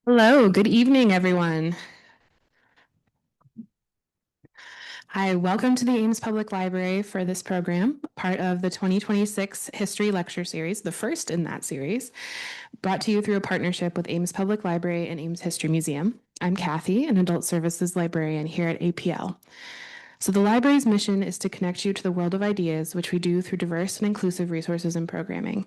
Hello, good evening, everyone. Hi, welcome to the Ames Public Library for this program, part of the 2026 History Lecture Series, the first in that series, brought to you through a partnership with Ames Public Library and Ames History Museum. I'm Kathy, an Adult Services Librarian here at APL. So the library's mission is to connect you to the world of ideas, which we do through diverse and inclusive resources and programming.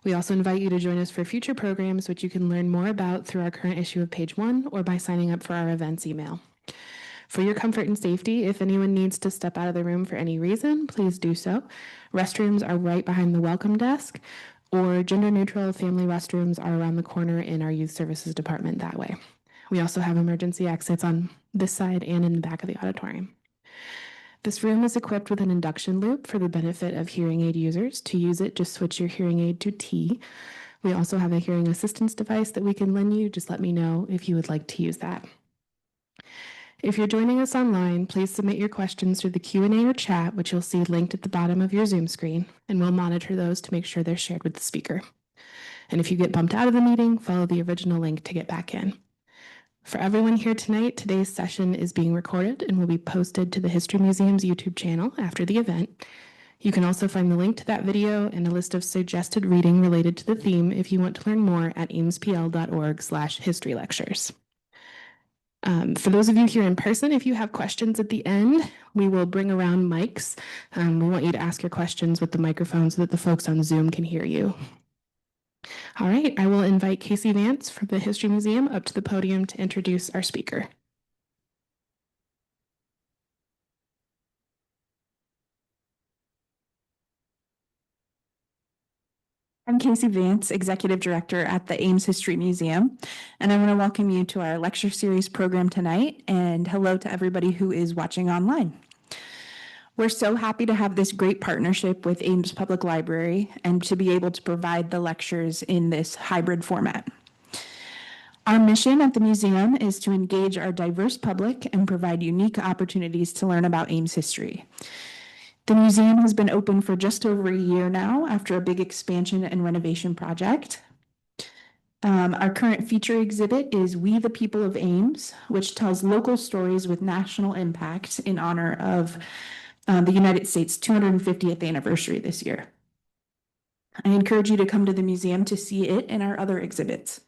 We also invite you to join us for future programs, which you can learn more about through our current issue of Page One or by signing up for our events email. For your comfort and safety, if anyone needs to step out of the room for any reason, please do so. Restrooms are right behind the welcome desk, or gender neutral family restrooms are around the corner in our youth services department that way. We also have emergency exits on this side and in the back of the auditorium. This room is equipped with an induction loop for the benefit of hearing aid users. To use it, just switch your hearing aid to T. We also have a hearing assistance device that we can lend you. Just let me know if you would like to use that. If you're joining us online, please submit your questions through the Q&A or chat, which you'll see linked at the bottom of your Zoom screen, and we'll monitor those to make sure they're shared with the speaker. And if you get bumped out of the meeting, follow the original link to get back in. For everyone here tonight, today's session is being recorded and will be posted to the History Museum's YouTube channel after the event. You can also find the link to that video and a list of suggested reading related to the theme if you want to learn more at amespl.org/historylectures. For those of you here in person, if you have questions at the end, we will bring around mics. We want you to ask your questions with the microphone so that the folks on Zoom can hear you. All right, I will invite Casey Vance from the History Museum up to the podium to introduce our speaker. I'm Casey Vance, Executive Director at the Ames History Museum, and I want to welcome you to our lecture series program tonight, and hello to everybody who is watching online. We're so happy to have this great partnership with Ames Public Library and to be able to provide the lectures in this hybrid format. Our mission at the museum is to engage our diverse public and provide unique opportunities to learn about Ames history. The museum has been open for just over a year now after a big expansion and renovation project. Our current feature exhibit is We the People of Ames, which tells local stories with national impact in honor of the United States 250th anniversary this year. I encourage you to come to the museum to see it and our other exhibits.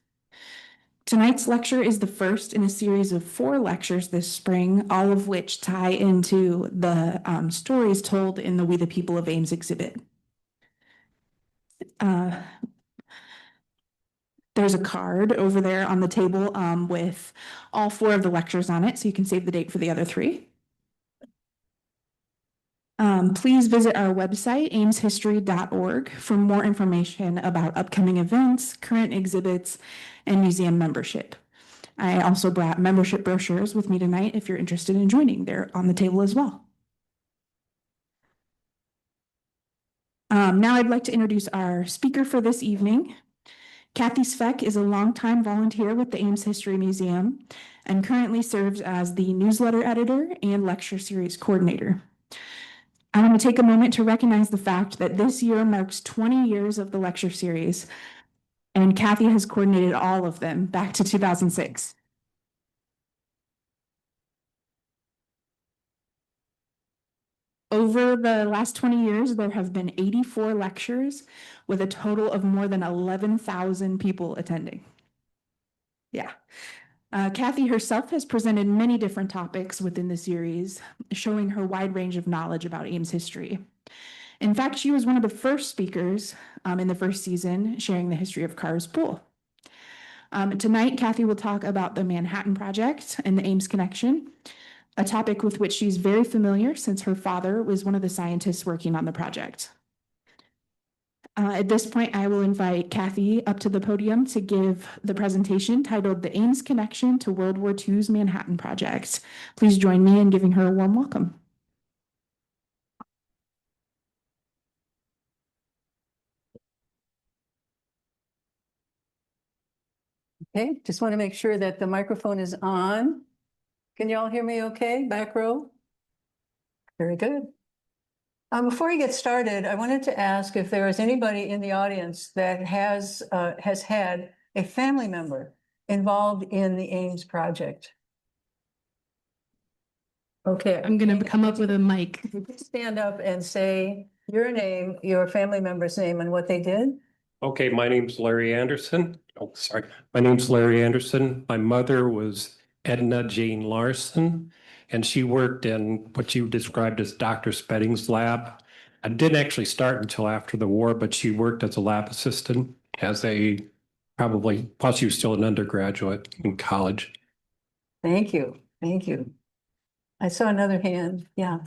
Tonight's lecture is the first in a series of 4 lectures this spring, all of which tie into the stories told in the We the People of Ames exhibit. There's a card over there on the table with all 4 of the lectures on it, so you can save the date for the other 3. Please visit our website, ameshistory.org, for more information about upcoming events, current exhibits, and museum membership. I also brought membership brochures with me tonight if you're interested in joining. They're on the table as well. Now I'd like to introduce our speaker for this evening. Kathy Svec is a longtime volunteer with the Ames History Museum and currently serves as the newsletter editor and lecture series coordinator. I want to take a moment to recognize the fact that this year marks 20 years of the lecture series, and Kathy has coordinated all of them back to 2006. Over the last 20 years, there have been 84 lectures with a total of more than 11,000 people attending. Yeah. Kathy herself has presented many different topics within the series, showing her wide range of knowledge about Ames history. In fact, she was one of the first speakers in the first season sharing the history of Carr's Pool. Tonight, Kathy will talk about the Manhattan Project and the Ames Connection, a topic with which she's very familiar since her father was one of the scientists working on the project. At this point, I will invite Kathy up to the podium to give the presentation titled The Ames Connection to World War II's Manhattan Project. Please join me in giving her a warm welcome. Okay, just want to make sure that the microphone is on. Can you all hear me okay, back row? Very good. Before we get started, I wanted to ask if there is anybody in the audience that has had a family member involved in the Ames project? Okay. I'm going to come up with a mic. Could you please stand up and say your name, your family member's name, and what they did? Okay, my name's Larry Anderson. Oh, sorry. My name's Larry Anderson. My mother was Edna Jane Larson, and she worked in what you described as Dr. Spedding's lab. I didn't actually start until after the war, but she worked as a lab assistant while she was still an undergraduate in college. Thank you. Thank you. I saw another hand. Yeah.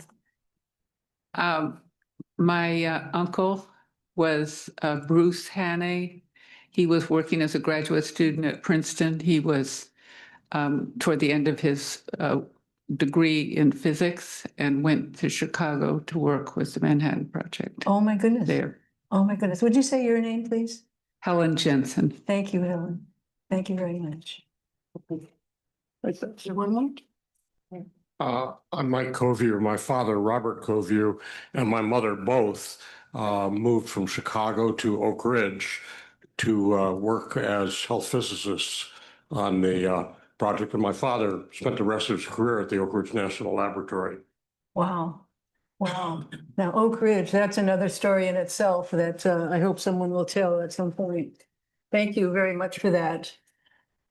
My uncle was Bruce Hannay. He was working as a graduate student at Princeton. He was toward the end of his degree in physics and went to Chicago to work with the Manhattan Project. Oh, my goodness. There. Oh, my goodness. Would you say your name, please? Helen Jensen. Thank you, Helen. Thank you very much. Is there one more? I'm Mike Covey, my father, Robert Covey, and my mother both moved from Chicago to Oak Ridge to work as health physicists on the project. And my father spent the rest of his career at the Oak Ridge National Laboratory. Wow. Wow. Now, Oak Ridge, that's another story in itself that I hope someone will tell at some point. Thank you very much for that.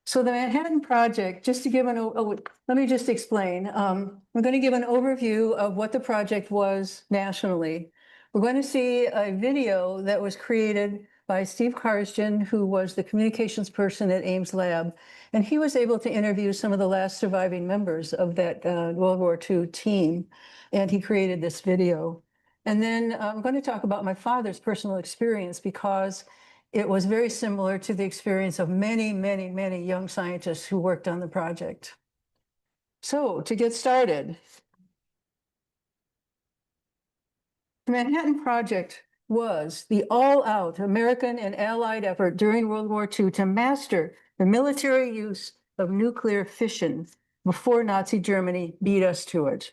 So the Manhattan Project, just to give let me just explain. We're going to give an overview of what the project was nationally. We're going to see a video that was created by Steve Karsjan, who was the communications person at Ames Lab. And he was able to interview some of the last surviving members of that World War II team. And he created this video. And then I'm going to talk about my father's personal experience because it was very similar to the experience of many, many, many young scientists who worked on the project. So to get started, the Manhattan Project was the all-out American and Allied effort during World War II to master the military use of nuclear fission before Nazi Germany beat us to it.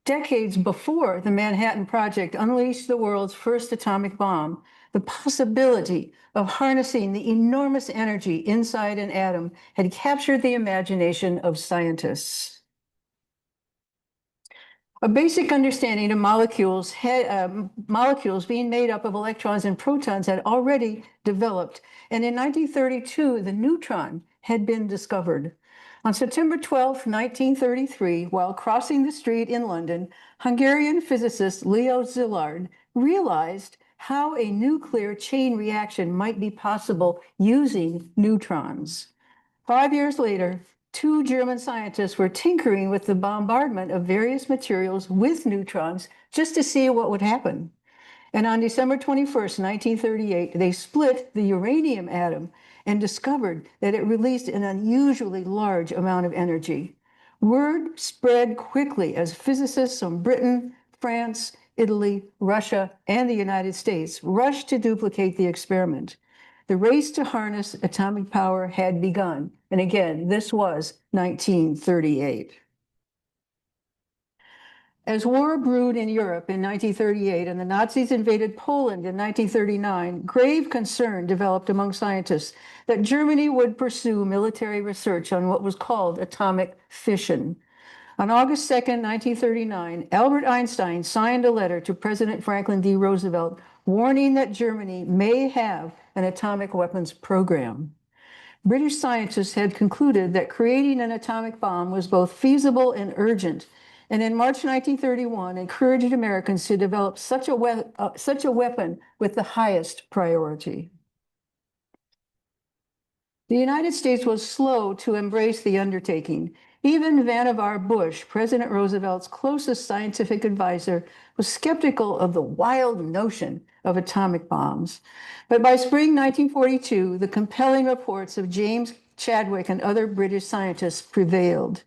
Decades before the Manhattan Project unleashed the world's first atomic bomb, the possibility of harnessing the enormous energy inside an atom had captured the imagination of scientists. A basic understanding of molecules being made up of electrons and protons had already developed, and in 1932, the neutron had been discovered. On September 12, 1933, while crossing the street in London, Hungarian physicist Leo Szilard realized how a nuclear chain reaction might be possible using neutrons. 5 years later, 2 German scientists were tinkering with the bombardment of various materials with neutrons just to see what would happen. And on December 21st, 1938, they split the uranium atom and discovered that it released an unusually large amount of energy. Word spread quickly as physicists from Britain, France, Italy, Russia, and the United States rushed to duplicate the experiment. The race to harness atomic power had begun. And again, this was 1938. As war brewed in Europe in 1938 and the Nazis invaded Poland in 1939, grave concern developed among scientists that Germany would pursue military research on what was called atomic fission. On August 2nd, 1939, Albert Einstein signed a letter to President Franklin D. Roosevelt warning that Germany may have an atomic weapons program. British scientists had concluded that creating an atomic bomb was both feasible and urgent, and in March 1931 encouraged Americans to develop such a weapon with the highest priority. The United States was slow to embrace the undertaking. Even Vannevar Bush, President Roosevelt's closest scientific advisor, was skeptical of the wild notion of atomic bombs. But by spring 1942, the compelling reports of James Chadwick and other British scientists prevailed.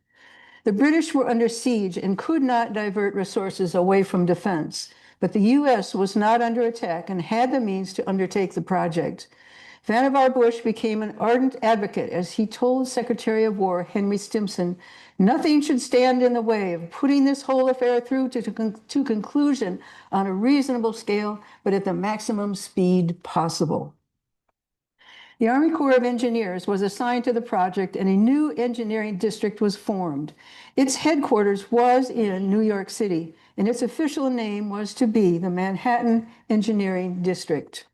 The British were under siege and could not divert resources away from defense, but the U.S. was not under attack and had the means to undertake the project. Vannevar Bush became an ardent advocate as he told Secretary of War Henry Stimson, "Nothing should stand in the way of putting this whole affair through to conclusion on a reasonable scale, but at the maximum speed possible." The Army Corps of Engineers was assigned to the project and a new engineering district was formed. Its headquarters was in New York City, and its official name was to be the Manhattan Engineering District.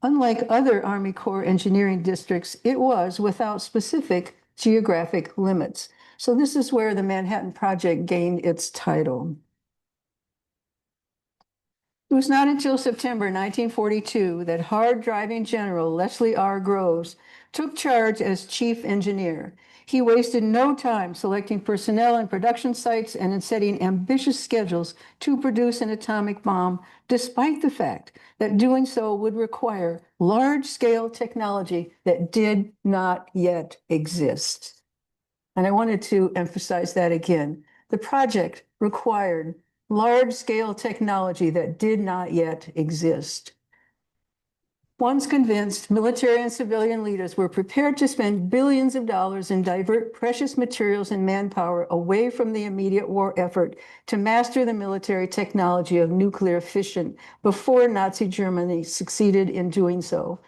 Unlike other Army Corps engineering districts, it was without specific geographic limits. So this is where the Manhattan Project gained its title. It was not until September 1942 that hard-driving General Leslie R. Groves took charge as chief engineer. He wasted no time selecting personnel and production sites and in setting ambitious schedules to produce an atomic bomb, despite the fact that doing so would require large-scale technology that did not yet exist. And I wanted to emphasize that again. The project required large-scale technology that did not yet exist. Once convinced, military and civilian leaders were prepared to spend billions of dollars and divert precious materials and manpower away from the immediate war effort to master the military technology of nuclear fission before Nazi Germany succeeded in doing so.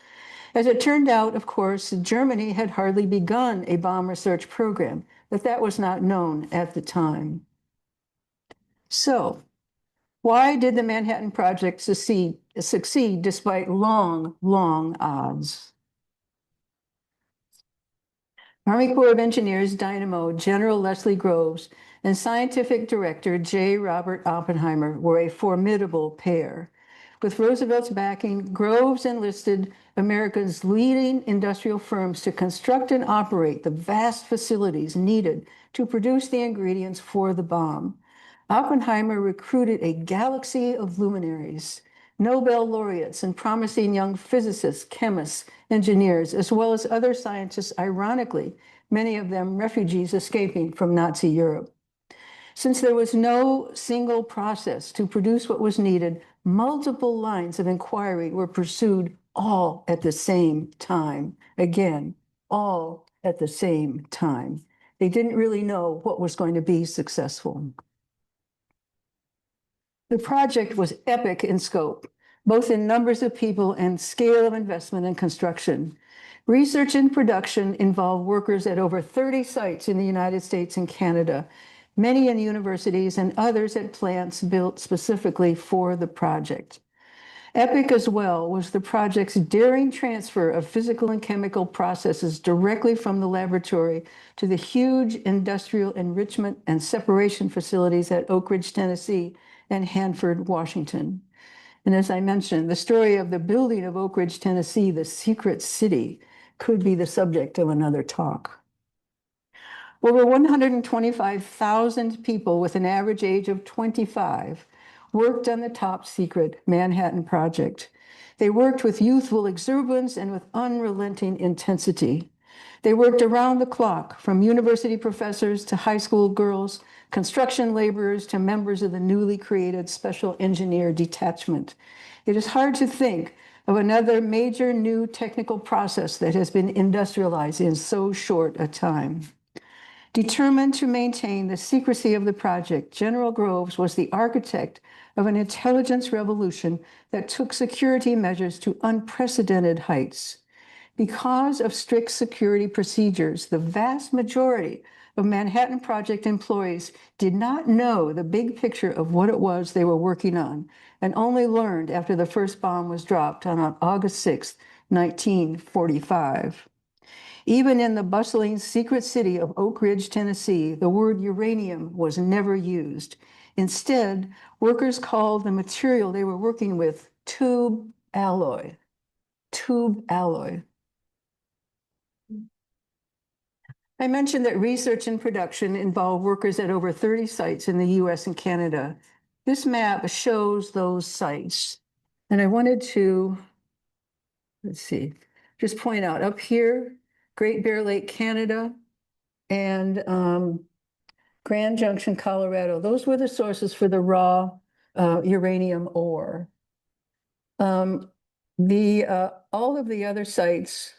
As it turned out, of course, Germany had hardly begun a bomb research program, but that was not known at the time. So, why did the Manhattan Project succeed despite long odds? Army Corps of Engineers Dynamo General Leslie Groves and scientific director J. Robert Oppenheimer were a formidable pair. With Roosevelt's backing, Groves enlisted America's leading industrial firms to construct and operate the vast facilities needed to produce the ingredients for the bomb. Oppenheimer recruited a galaxy of luminaries, Nobel laureates and promising young physicists, chemists, engineers, as well as other scientists, ironically, many of them refugees escaping from Nazi Europe. Since there was no single process to produce what was needed, multiple lines of inquiry were pursued all at the same time. Again, all at the same time. They didn't really know what was going to be successful. The project was epic in scope, both in numbers of people and scale of investment and construction. Research and production involved workers at over 30 sites in the United States and Canada, many in universities and others at plants built specifically for the project. Epic as well was the project's daring transfer of physical and chemical processes directly from the laboratory to the huge industrial enrichment and separation facilities at Oak Ridge, Tennessee, and Hanford, Washington. And as I mentioned, the story of the building of Oak Ridge, Tennessee, the secret city, could be the subject of another talk. Over 125,000 people with an average age of 25 worked on the top secret Manhattan Project. They worked with youthful exuberance and with unrelenting intensity. They worked around the clock, from university professors to high school girls, construction laborers to members of the newly created Special Engineer Detachment. It is hard to think of another major new technical process that has been industrialized in so short a time. Determined to maintain the secrecy of the project, General Groves was the architect of an intelligence revolution that took security measures to unprecedented heights. Because of strict security procedures, the vast majority of Manhattan Project employees did not know the big picture of what it was they were working on, and only learned after the first bomb was dropped on August 6, 1945. Even in the bustling secret city of Oak Ridge, Tennessee, the word uranium was never used. Instead, workers called the material they were working with tube alloy. Tube alloy. I mentioned that research and production involved workers at over 30 sites in the US and Canada. This map shows those sites. And I wanted to, let's see, just point out up here, Great Bear Lake, Canada, and Grand Junction, Colorado. Those were the sources for the raw uranium ore. All of the other sites,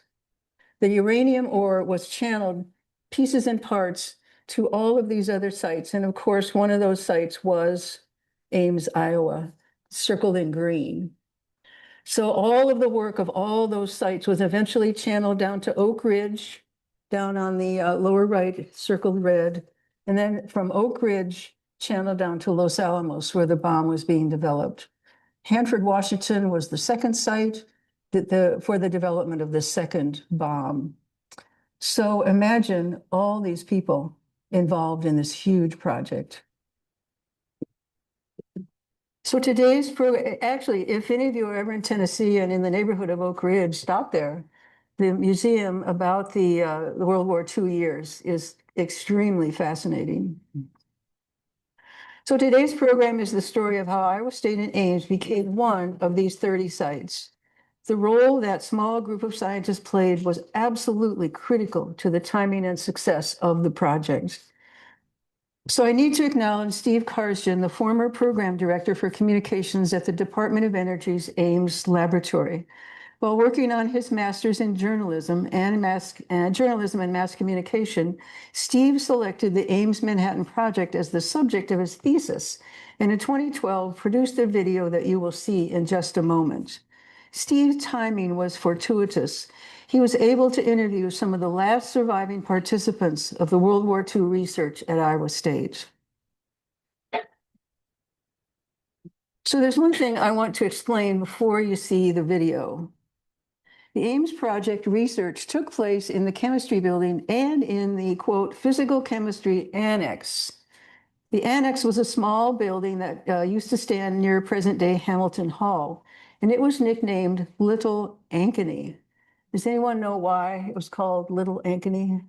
the uranium ore was channeled pieces and parts to all of these other sites. And of course, one of those sites was Ames, Iowa, circled in green. So all of the work of all those sites was eventually channeled down to Oak Ridge, down on the lower right, circled red. And then from Oak Ridge, channeled down to Los Alamos, where the bomb was being developed. Hanford, Washington was the second site for the development of the second bomb. So imagine all these people involved in this huge project. So today's program, actually, if any of you are ever in Tennessee and in the neighborhood of Oak Ridge, stop there. The museum about the World War II years is extremely fascinating. So today's program is the story of how Iowa State and Ames became one of these 30 sites. The role that small group of scientists played was absolutely critical to the timing and success of the project. So I need to acknowledge Steve Karsjan, the former program director for communications at the Department of Energy's Ames laboratory. While working on his master's in journalism and mass communication, Steve selected the Ames Manhattan Project as the subject of his thesis, and in 2012 produced a video that you will see in just a moment. Steve's timing was fortuitous. He was able to interview some of the last surviving participants of the World War II research at Iowa State. So there's one thing I want to explain before you see the video. The Ames project research took place in the chemistry building and in the, quote, physical chemistry annex. The annex was a small building that used to stand near present-day Hamilton Hall, and it was nicknamed Little Ankeny. Does anyone know why it was called Little Ankeny?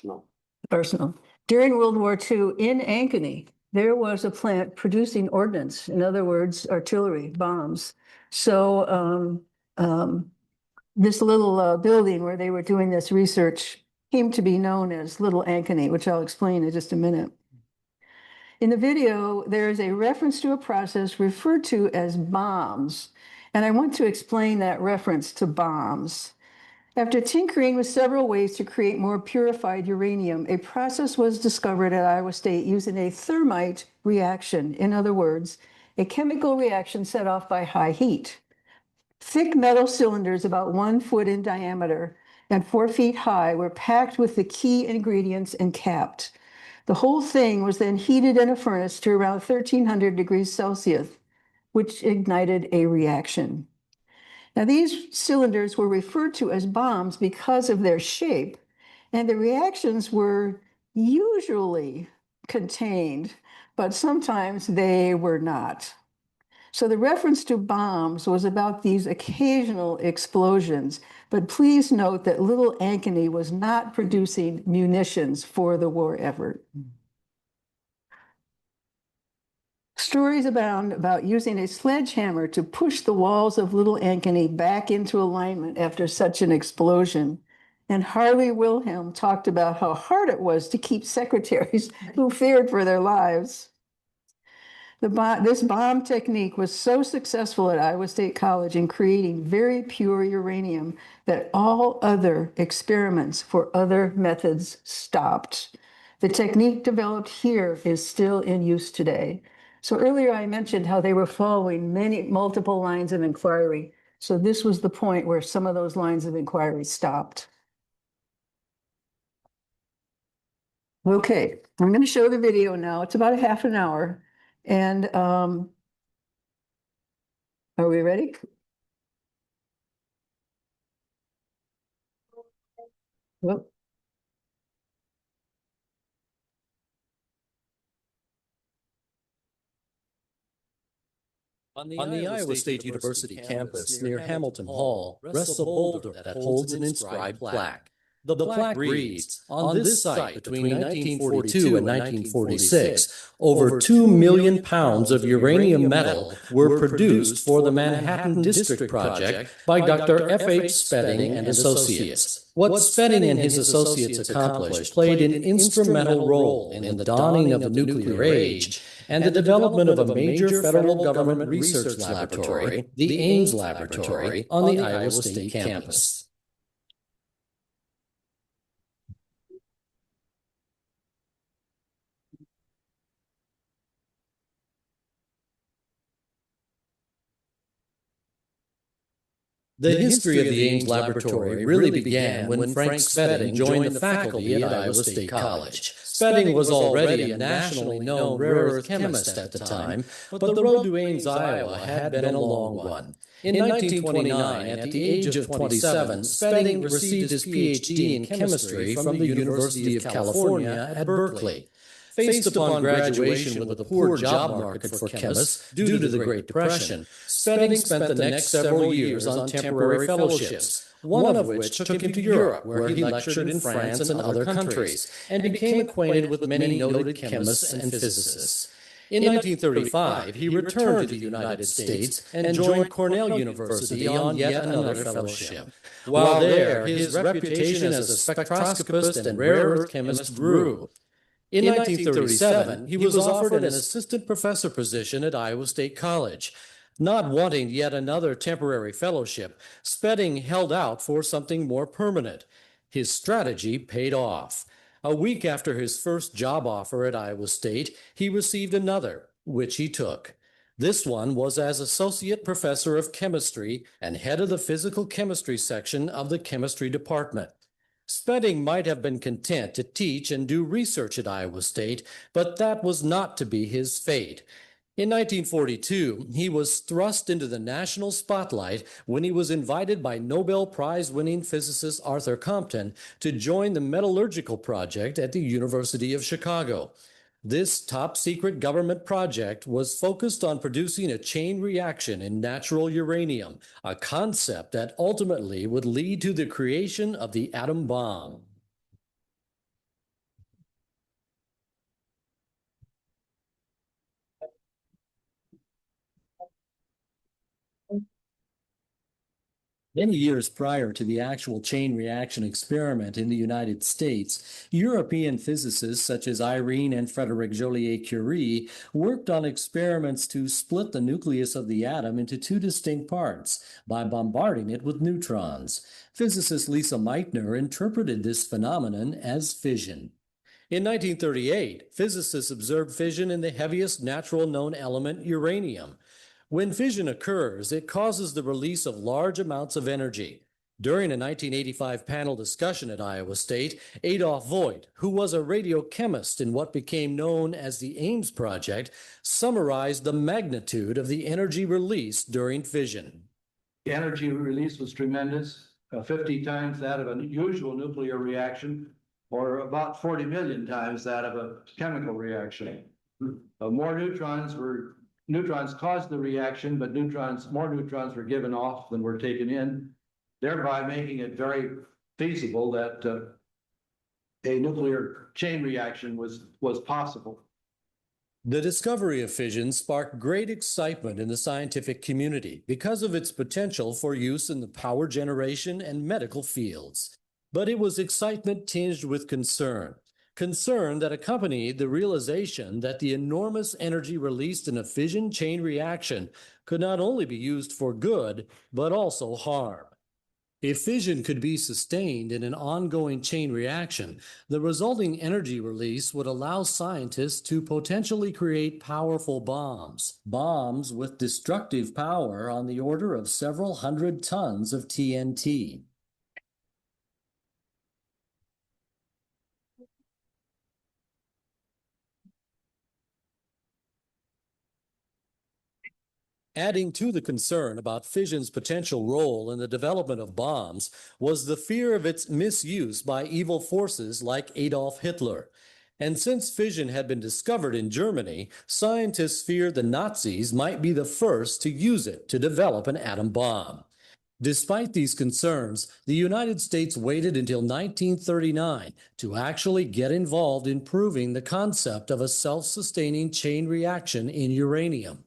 No. Personal. During World War II in Ankeny, there was a plant producing ordnance, in other words, artillery, bombs. So this little building where they were doing this research came to be known as Little Ankeny, which I'll explain in just a minute. In the video, there is a reference to a process referred to as bombs, and I want to explain that reference to bombs. After tinkering with several ways to create more purified uranium, a process was discovered at Iowa State using a thermite reaction. In other words, a chemical reaction set off by high heat. Thick metal cylinders about 1 foot in diameter and 4 feet high were packed with the key ingredients and capped. The whole thing was then heated in a furnace to around 1300 degrees Celsius, which ignited a reaction. Now, these cylinders were referred to as bombs because of their shape, and the reactions were usually contained, but sometimes they were not. So the reference to bombs was about these occasional explosions, but please note that Little Ankeny was not producing munitions for the war effort. Stories abound about using a sledgehammer to push the walls of Little Ankeny back into alignment after such an explosion. And Harley Wilhelm talked about how hard it was to keep secretaries who feared for their lives. This bomb technique was so successful at Iowa State College in creating very pure uranium that all other experiments for other methods stopped. The technique developed here is still in use today. So earlier I mentioned how they were following multiple lines of inquiry. So this was the point where some of those lines of inquiry stopped. Okay, I'm going to show the video now. It's about a half an hour. And are we ready? Well, On the Iowa State University campus near Hamilton Hall rests a boulder that holds an inscribed plaque. The plaque reads, "On this site between 1942 and 1946, over 2 million pounds of uranium metal were produced for the Manhattan District Project by Dr. F.H. Spedding and Associates." What Spedding and his associates accomplished played an instrumental role in the dawning of the nuclear age and the development of a major federal government research laboratory, the Ames Laboratory, on the Iowa State campus. The history of the Ames laboratory really began when Frank Spedding joined the faculty at Iowa State College. Spedding was already a nationally known rare earth chemist at the time, but the road to Ames, Iowa had been a long one. In 1929, at the age of 27, Spedding received his PhD in chemistry from the University of California at Berkeley. Faced upon graduation with a poor job market for chemists due to the Great Depression, Spedding spent the next several years on temporary fellowships, one of which took him to Europe, where he lectured in France and other countries, and became acquainted with many noted chemists and physicists. In 1935, he returned to the United States and joined Cornell University on yet another fellowship. While there, his reputation as a spectroscopist and rare earth chemist grew. In 1937, he was offered an assistant professor position at Iowa State College. Not wanting yet another temporary fellowship, Spedding held out for something more permanent. His strategy paid off. A week after his first job offer at Iowa State, he received another, which he took. This one was as associate professor of chemistry and head of the physical chemistry section of the chemistry department. Spedding might have been content to teach and do research at Iowa State, but that was not to be his fate. In 1942, he was thrust into the national spotlight when he was invited by Nobel Prize-winning physicist Arthur Compton to join the metallurgical project at the University of Chicago. This top-secret government project was focused on producing a chain reaction in natural uranium, a concept that ultimately would lead to the creation of the atom bomb. Many years prior to the actual chain reaction experiment in the United States, European physicists such as Irene and Frédéric Joliot-Curie worked on experiments to split the nucleus of the atom into two distinct parts by bombarding it with neutrons. Physicist Lisa Meitner interpreted this phenomenon as fission. In 1938, physicists observed fission in the heaviest natural known element, uranium. When fission occurs, it causes the release of large amounts of energy. During a 1985 panel discussion at Iowa State, Adolf Voigt, who was a radiochemist in what became known as the Ames Project, summarized the magnitude of the energy released during fission. The energy release was tremendous, 50 times that of a usual nuclear reaction, or about 40 million times that of a chemical reaction. Neutrons caused the reaction, but more neutrons were given off than were taken in, thereby making it very feasible that a nuclear chain reaction was possible. The discovery of fission sparked great excitement in the scientific community because of its potential for use in the power generation and medical fields. But it was excitement tinged with concern that accompanied the realization that the enormous energy released in a fission chain reaction could not only be used for good, but also harm. If fission could be sustained in an ongoing chain reaction, the resulting energy release would allow scientists to potentially create powerful bombs with destructive power on the order of several hundred tons of TNT. Adding to the concern about fission's potential role in the development of bombs was the fear of its misuse by evil forces like Adolf Hitler. And since fission had been discovered in Germany, scientists feared the Nazis might be the first to use it to develop an atom bomb. Despite these concerns, the United States waited until 1939 to actually get involved in proving the concept of a self-sustaining chain reaction in uranium.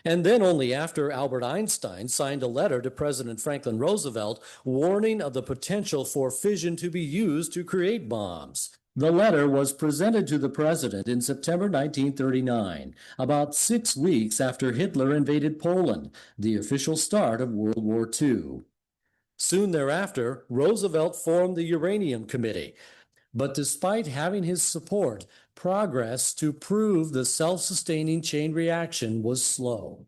And then only after Albert Einstein signed a letter to President Franklin Roosevelt warning of the potential for fission to be used to create bombs. The letter was presented to the president in September 1939, about 6 weeks after Hitler invaded Poland, the official start of World War II. Soon thereafter, Roosevelt formed the Uranium Committee. But despite having his support, progress to prove the self-sustaining chain reaction was slow.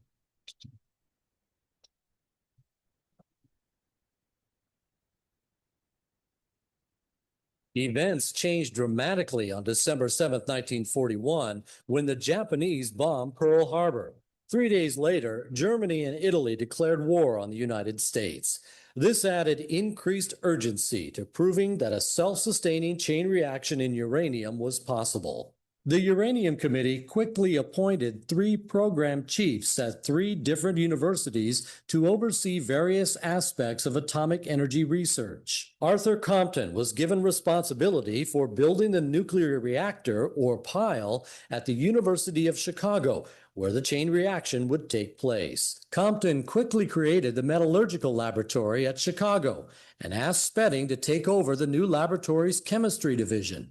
Events changed dramatically on December 7th, 1941, when the Japanese bombed Pearl Harbor. 3 days later, Germany and Italy declared war on the United States. This added increased urgency to proving that a self-sustaining chain reaction in uranium was possible. The Uranium Committee quickly appointed 3 program chiefs at 3 different universities to oversee various aspects of atomic energy research. Arthur Compton was given responsibility for building the nuclear reactor, or pile, at the University of Chicago, where the chain reaction would take place. Compton quickly created the metallurgical laboratory at Chicago and asked Spedding to take over the new laboratory's chemistry division.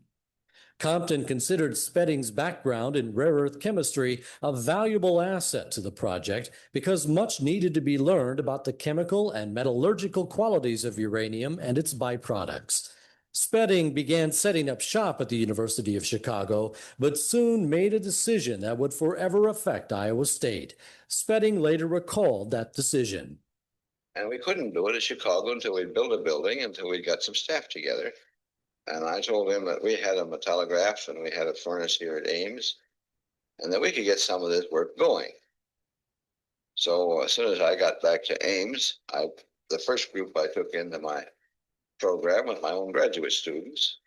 Compton considered Spedding's background in rare earth chemistry a valuable asset to the project because much needed to be learned about the chemical and metallurgical qualities of uranium and its byproducts. Spedding began setting up shop at the University of Chicago, but soon made a decision that would forever affect Iowa State. Spedding later recalled that decision. And we couldn't do it at Chicago until we built a building, until we got some staff together. And I told him that we had a metallograph and we had a furnace here at Ames, and that we could get some of this work going. So as soon as I got back to Ames, the first group I took into my program was my own graduate students.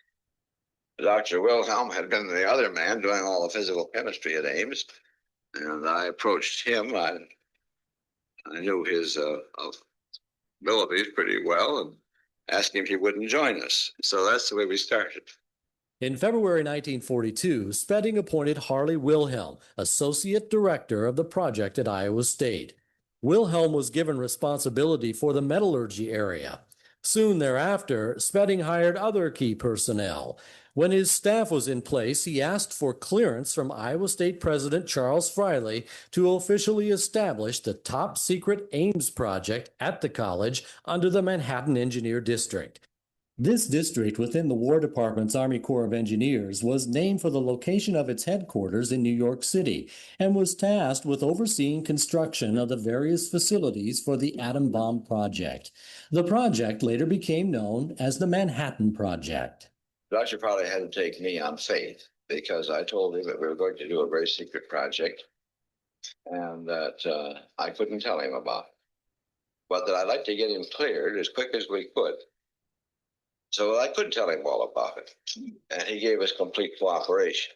Dr. Wilhelm had been the other man doing all the physical chemistry at Ames, and I approached him. I knew his abilities pretty well, and asked him if he wouldn't join us. So that's the way we started. In February 1942, Spedding appointed Harley Wilhelm, Associate Director of the project at Iowa State. Wilhelm was given responsibility for the metallurgy area. Soon thereafter, Spedding hired other key personnel. When his staff was in place, he asked for clearance from Iowa State President Charles Friley to officially establish the top-secret Ames project at the college under the Manhattan Engineer District. This district within the War Department's Army Corps of Engineers was named for the location of its headquarters in New York City and was tasked with overseeing construction of the various facilities for the atom bomb project. The project later became known as the Manhattan Project. Dr. Fowley had to take me on faith because I told him that we were going to do a very secret project and that I couldn't tell him about it, but that I'd like to get him cleared as quick as we could. So I could tell him all about it, and he gave us complete cooperation.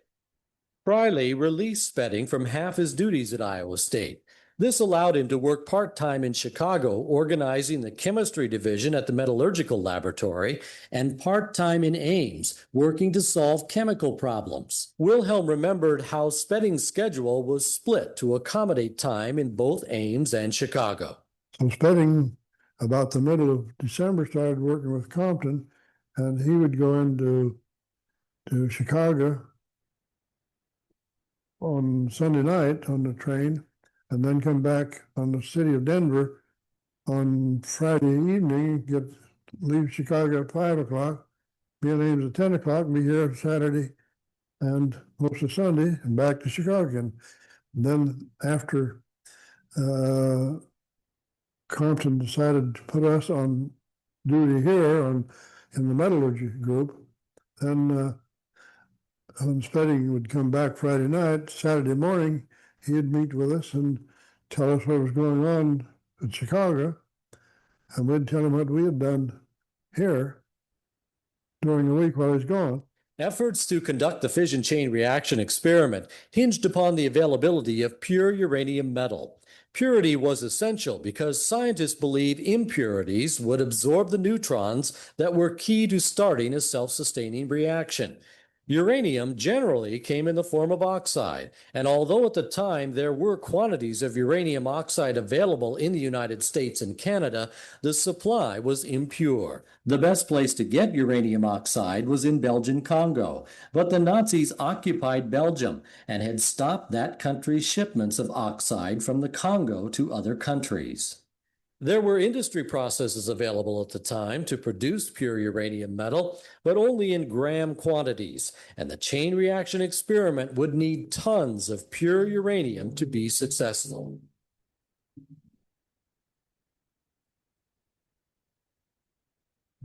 Friley released Spedding from half his duties at Iowa State. This allowed him to work part-time in Chicago, organizing the chemistry division at the metallurgical laboratory, and part-time in Ames, working to solve chemical problems. Wilhelm remembered how Spedding's schedule was split to accommodate time in both Ames and Chicago. So Spedding, about the middle of December, started working with Compton, and he would go into Chicago on Sunday night on the train, and then come back on the city of Denver on Friday evening, leave Chicago at 5 o'clock, be in Ames at 10 o'clock, be here Saturday and most of Sunday, and back to Chicago again. And then after Compton decided to put us on duty here in the metallurgy group, then when Spedding would come back Friday night, Saturday morning, he'd meet with us and tell us what was going on in Chicago, and we'd tell him what we had done here during the week while he's gone. Efforts to conduct the fission chain reaction experiment hinged upon the availability of pure uranium metal. Purity was essential because scientists believe impurities would absorb the neutrons that were key to starting a self-sustaining reaction. Uranium generally came in the form of oxide, and although at the time there were quantities of uranium oxide available in the United States and Canada, the supply was impure. The best place to get uranium oxide was in Belgian Congo, but the Nazis occupied Belgium and had stopped that country's shipments of oxide from the Congo to other countries. There were industry processes available at the time to produce pure uranium metal, but only in gram quantities, and the chain reaction experiment would need tons of pure uranium to be successful.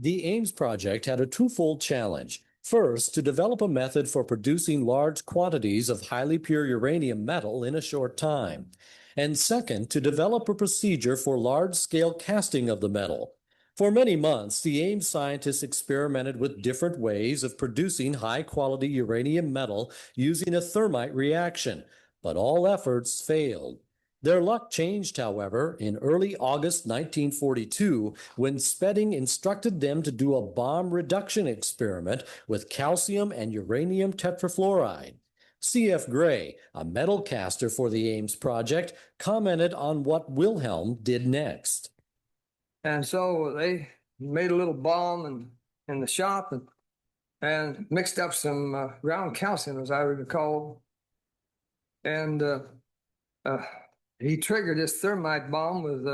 The Ames project had a twofold challenge. First, to develop a method for producing large quantities of highly pure uranium metal in a short time. And second, to develop a procedure for large-scale casting of the metal. For many months, the Ames scientists experimented with different ways of producing high-quality uranium metal using a thermite reaction, but all efforts failed. Their luck changed, however, in early August 1942 when Spedding instructed them to do a bomb reduction experiment with calcium and uranium tetrafluoride. C.F. Gray, a metal caster for the Ames project, commented on what Wilhelm did next. And so they made a little bomb in the shop and mixed up some ground calcium, as I recall. And he triggered this thermite bomb with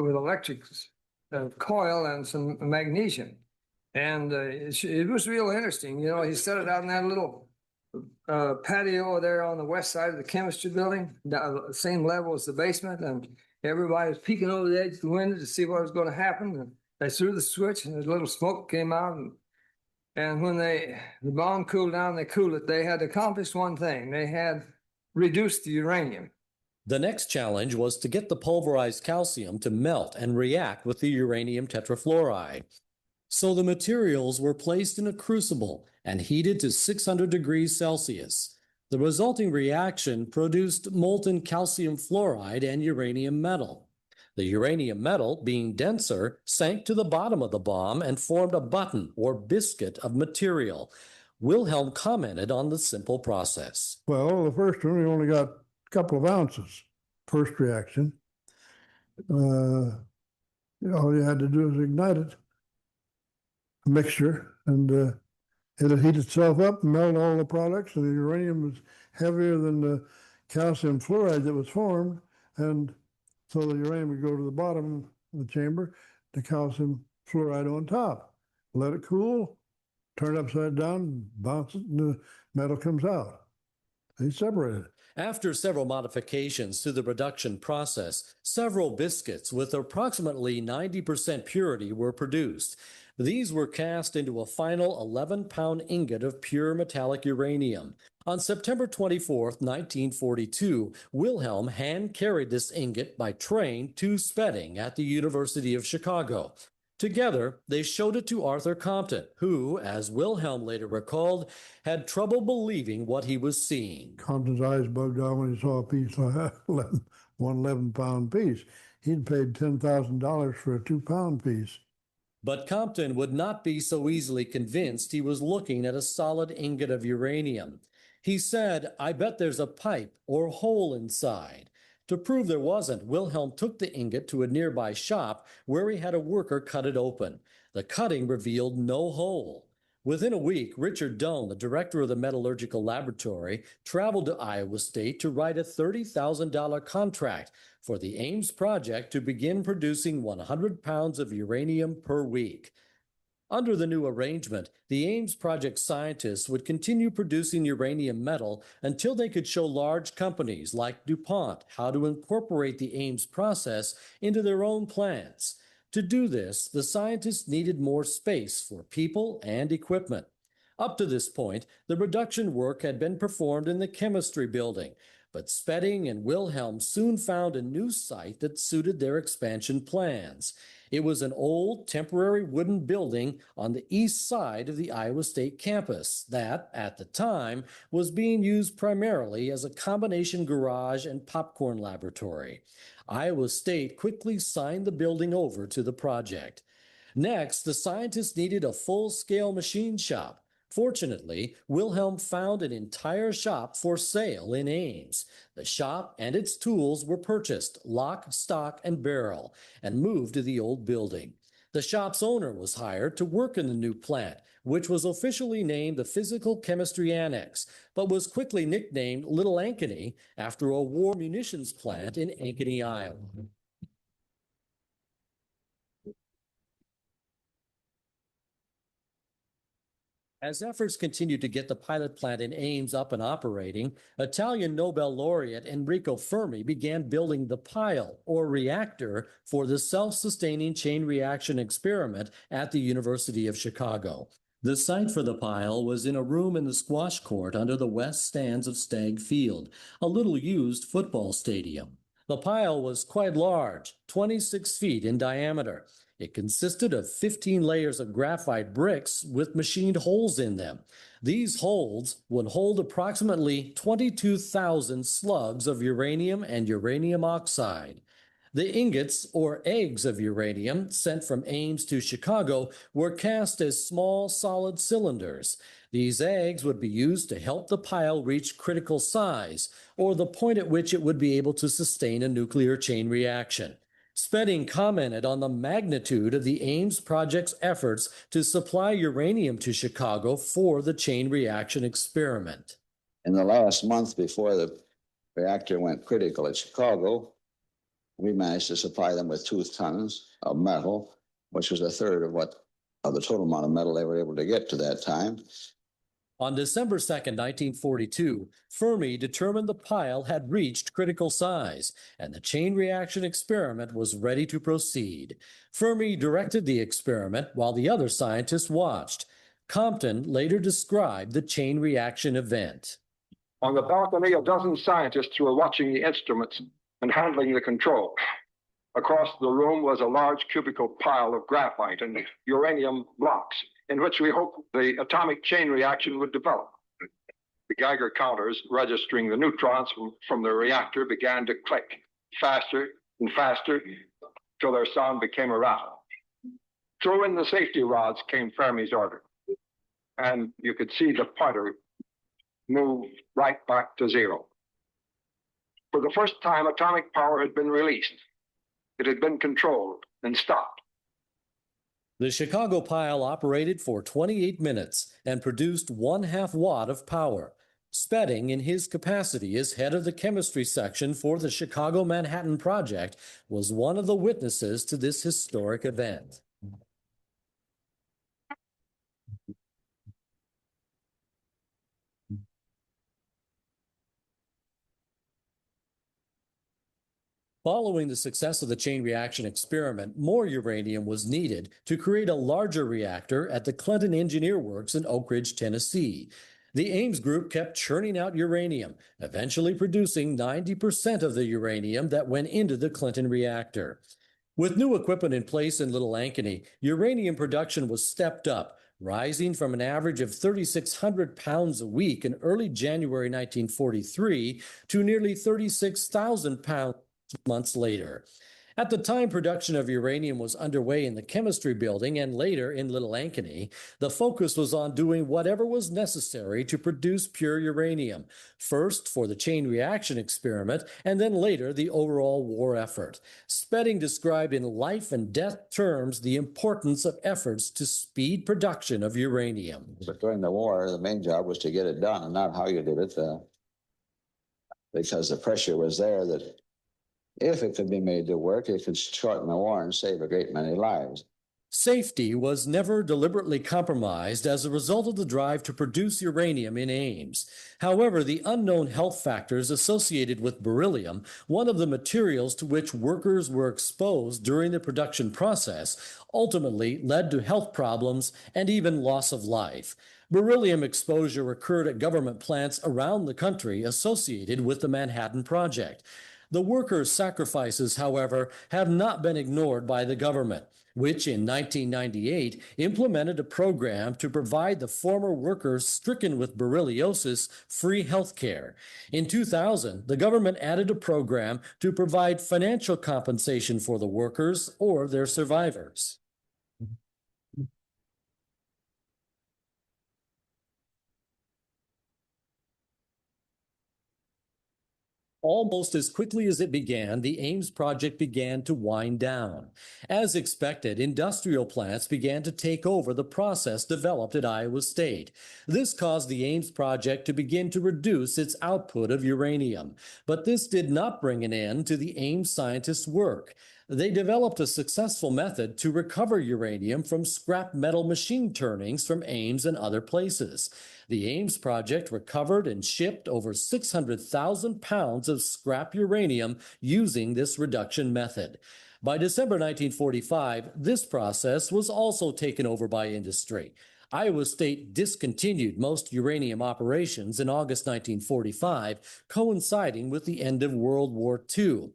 electric coil and some magnesium, and it was real interesting. You know, he set it out in that little patio there on the west side of the chemistry building, the same level as the basement, and everybody was peeking over the edge of the window to see what was going to happen. And they threw the switch, and a little smoke came out, and when the bomb cooled down, they cooled it. They had accomplished one thing. They had reduced the uranium. The next challenge was to get the pulverized calcium to melt and react with the uranium tetrafluoride. So the materials were placed in a crucible and heated to 600 degrees Celsius. The resulting reaction produced molten calcium fluoride and uranium metal. The uranium metal, being denser, sank to the bottom of the bomb and formed a button or biscuit of material. Wilhelm commented on the simple process. Well, the first one, we only got a couple of ounces, first reaction. All you had to do was ignite it, a mixture, and it'll heat itself up and melt all the products, and the uranium was heavier than the calcium fluoride that was formed, and so the uranium would go to the bottom of the chamber, the calcium fluoride on top. Let it cool, turn it upside down, bounce it, and the metal comes out. They separate it. After several modifications to the production process, several biscuits with approximately 90% purity were produced. These were cast into a final 11-pound ingot of pure metallic uranium. On September 24, 1942, Wilhelm hand-carried this ingot by train to Spedding at the University of Chicago. Together, they showed it to Arthur Compton, who, as Wilhelm later recalled, had trouble believing what he was seeing. Compton's eyes bugged out when he saw a piece like one 11-pound piece. He'd paid $10,000 for a 2-pound piece. But Compton would not be so easily convinced he was looking at a solid ingot of uranium. He said, "I bet there's a pipe or hole inside." To prove there wasn't, Wilhelm took the ingot to a nearby shop where he had a worker cut it open. The cutting revealed no hole. Within a week, Richard Doan, the director of the metallurgical laboratory, traveled to Iowa State to write a $30,000 contract for the Ames project to begin producing 100 pounds of uranium per week. Under the new arrangement, the Ames project scientists would continue producing uranium metal until they could show large companies like DuPont how to incorporate the Ames process into their own plants. To do this, the scientists needed more space for people and equipment. Up to this point, the production work had been performed in the chemistry building, but Spedding and Wilhelm soon found a new site that suited their expansion plans. It was an old temporary wooden building on the east side of the Iowa State campus that, at the time, was being used primarily as a combination garage and popcorn laboratory. Iowa State quickly signed the building over to the project. Next, the scientists needed a full-scale machine shop. Fortunately, Wilhelm found an entire shop for sale in Ames. The shop and its tools were purchased, lock, stock, and barrel, and moved to the old building. The shop's owner was hired to work in the new plant, which was officially named the Physical Chemistry Annex, but was quickly nicknamed Little Ankeny after a war munitions plant in Ankeny, Iowa. As efforts continued to get the pilot plant in Ames up and operating, Italian Nobel laureate Enrico Fermi began building the pile, or reactor, for the self-sustaining chain reaction experiment at the University of Chicago. The site for the pile was in a room in the squash court under the west stands of Stagg Field, a little-used football stadium. The pile was quite large, 26 feet in diameter. It consisted of 15 layers of graphite bricks with machined holes in them. These holes would hold approximately 22,000 slugs of uranium and uranium oxide. The ingots, or eggs of uranium, sent from Ames to Chicago were cast as small solid cylinders. These eggs would be used to help the pile reach critical size, or the point at which it would be able to sustain a nuclear chain reaction. Spedding commented on the magnitude of the Ames project's efforts to supply uranium to Chicago for the chain reaction experiment. In the last month before the reactor went critical at Chicago, we managed to supply them with 2 tons of metal, which was a third of the total amount of metal they were able to get to that time. On December 2nd, 1942, Fermi determined the pile had reached critical size, and the chain reaction experiment was ready to proceed. Fermi directed the experiment while the other scientists watched. Compton later described the chain reaction event. On the balcony, a dozen scientists were watching the instruments and handling the control. Across the room was a large cubical pile of graphite and uranium blocks, in which we hoped the atomic chain reaction would develop. The Geiger counters registering the neutrons from the reactor began to click faster and faster till their sound became a rattle. Throw in the safety rods, came Fermi's order. And you could see the pointer move right back to 0. For the first time, atomic power had been released. It had been controlled and stopped. The Chicago pile operated for 28 minutes and produced 1/2 watt of power. Spedding, in his capacity as head of the chemistry section for the Chicago Manhattan Project, was one of the witnesses to this historic event. Following the success of the chain reaction experiment, more uranium was needed to create a larger reactor at the Clinton Engineer Works in Oak Ridge, Tennessee. The Ames group kept churning out uranium, eventually producing 90% of the uranium that went into the Clinton reactor. With new equipment in place in Little Ankeny, uranium production was stepped up, rising from an average of 3,600 pounds a week in early January 1943 to nearly 36,000 pounds months later. At the time production of uranium was underway in the chemistry building and later in Little Ankeny, the focus was on doing whatever was necessary to produce pure uranium, first for the chain reaction experiment and then later the overall war effort. Spedding described in life and death terms the importance of efforts to speed production of uranium. But during the war, the main job was to get it done and not how you did it, because the pressure was there that if it could be made to work, it could shorten the war and save a great many lives. Safety was never deliberately compromised as a result of the drive to produce uranium in Ames. However, the unknown health factors associated with beryllium, one of the materials to which workers were exposed during the production process, ultimately led to health problems and even loss of life. Beryllium exposure occurred at government plants around the country associated with the Manhattan Project. The workers' sacrifices, however, have not been ignored by the government, which in 1998 implemented a program to provide the former workers stricken with berylliosis free health care. In 2000, the government added a program to provide financial compensation for the workers or their survivors. Almost as quickly as it began, the Ames project began to wind down. As expected, industrial plants began to take over the process developed at Iowa State. This caused the Ames project to begin to reduce its output of uranium. But this did not bring an end to the Ames scientists' work. They developed a successful method to recover uranium from scrap metal machine turnings from Ames and other places. The Ames project recovered and shipped over 600,000 pounds of scrap uranium using this reduction method. By December 1945, this process was also taken over by industry. Iowa State discontinued most uranium operations in August 1945, coinciding with the end of World War II.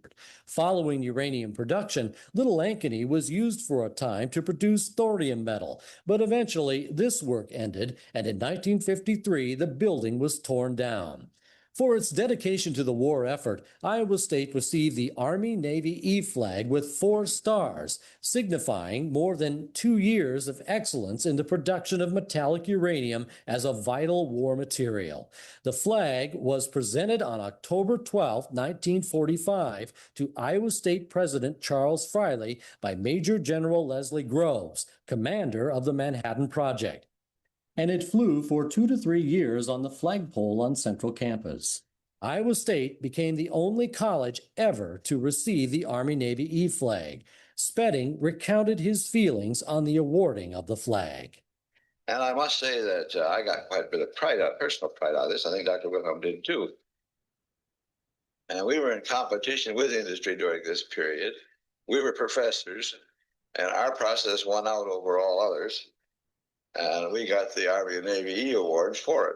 Following uranium production, Little Ankeny was used for a time to produce thorium metal, but eventually this work ended, and in 1953 the building was torn down. For its dedication to the war effort, Iowa State received the Army-Navy E flag with 4 stars, signifying more than 2 years of excellence in the production of metallic uranium as a vital war material. The flag was presented on October 12, 1945, to Iowa State President Charles Friley by Major General Leslie Groves, commander of the Manhattan Project, and it flew for 2 to 3 years on the flagpole on Central Campus. Iowa State became the only college ever to receive the Army-Navy E flag. Spedding recounted his feelings on the awarding of the flag. And I must say that I got quite a bit of pride, personal pride out of this. I think Dr. Wilhelm did too. And we were in competition with industry during this period. We were professors, and our process won out over all others. And we got the Army and Navy E awards for it.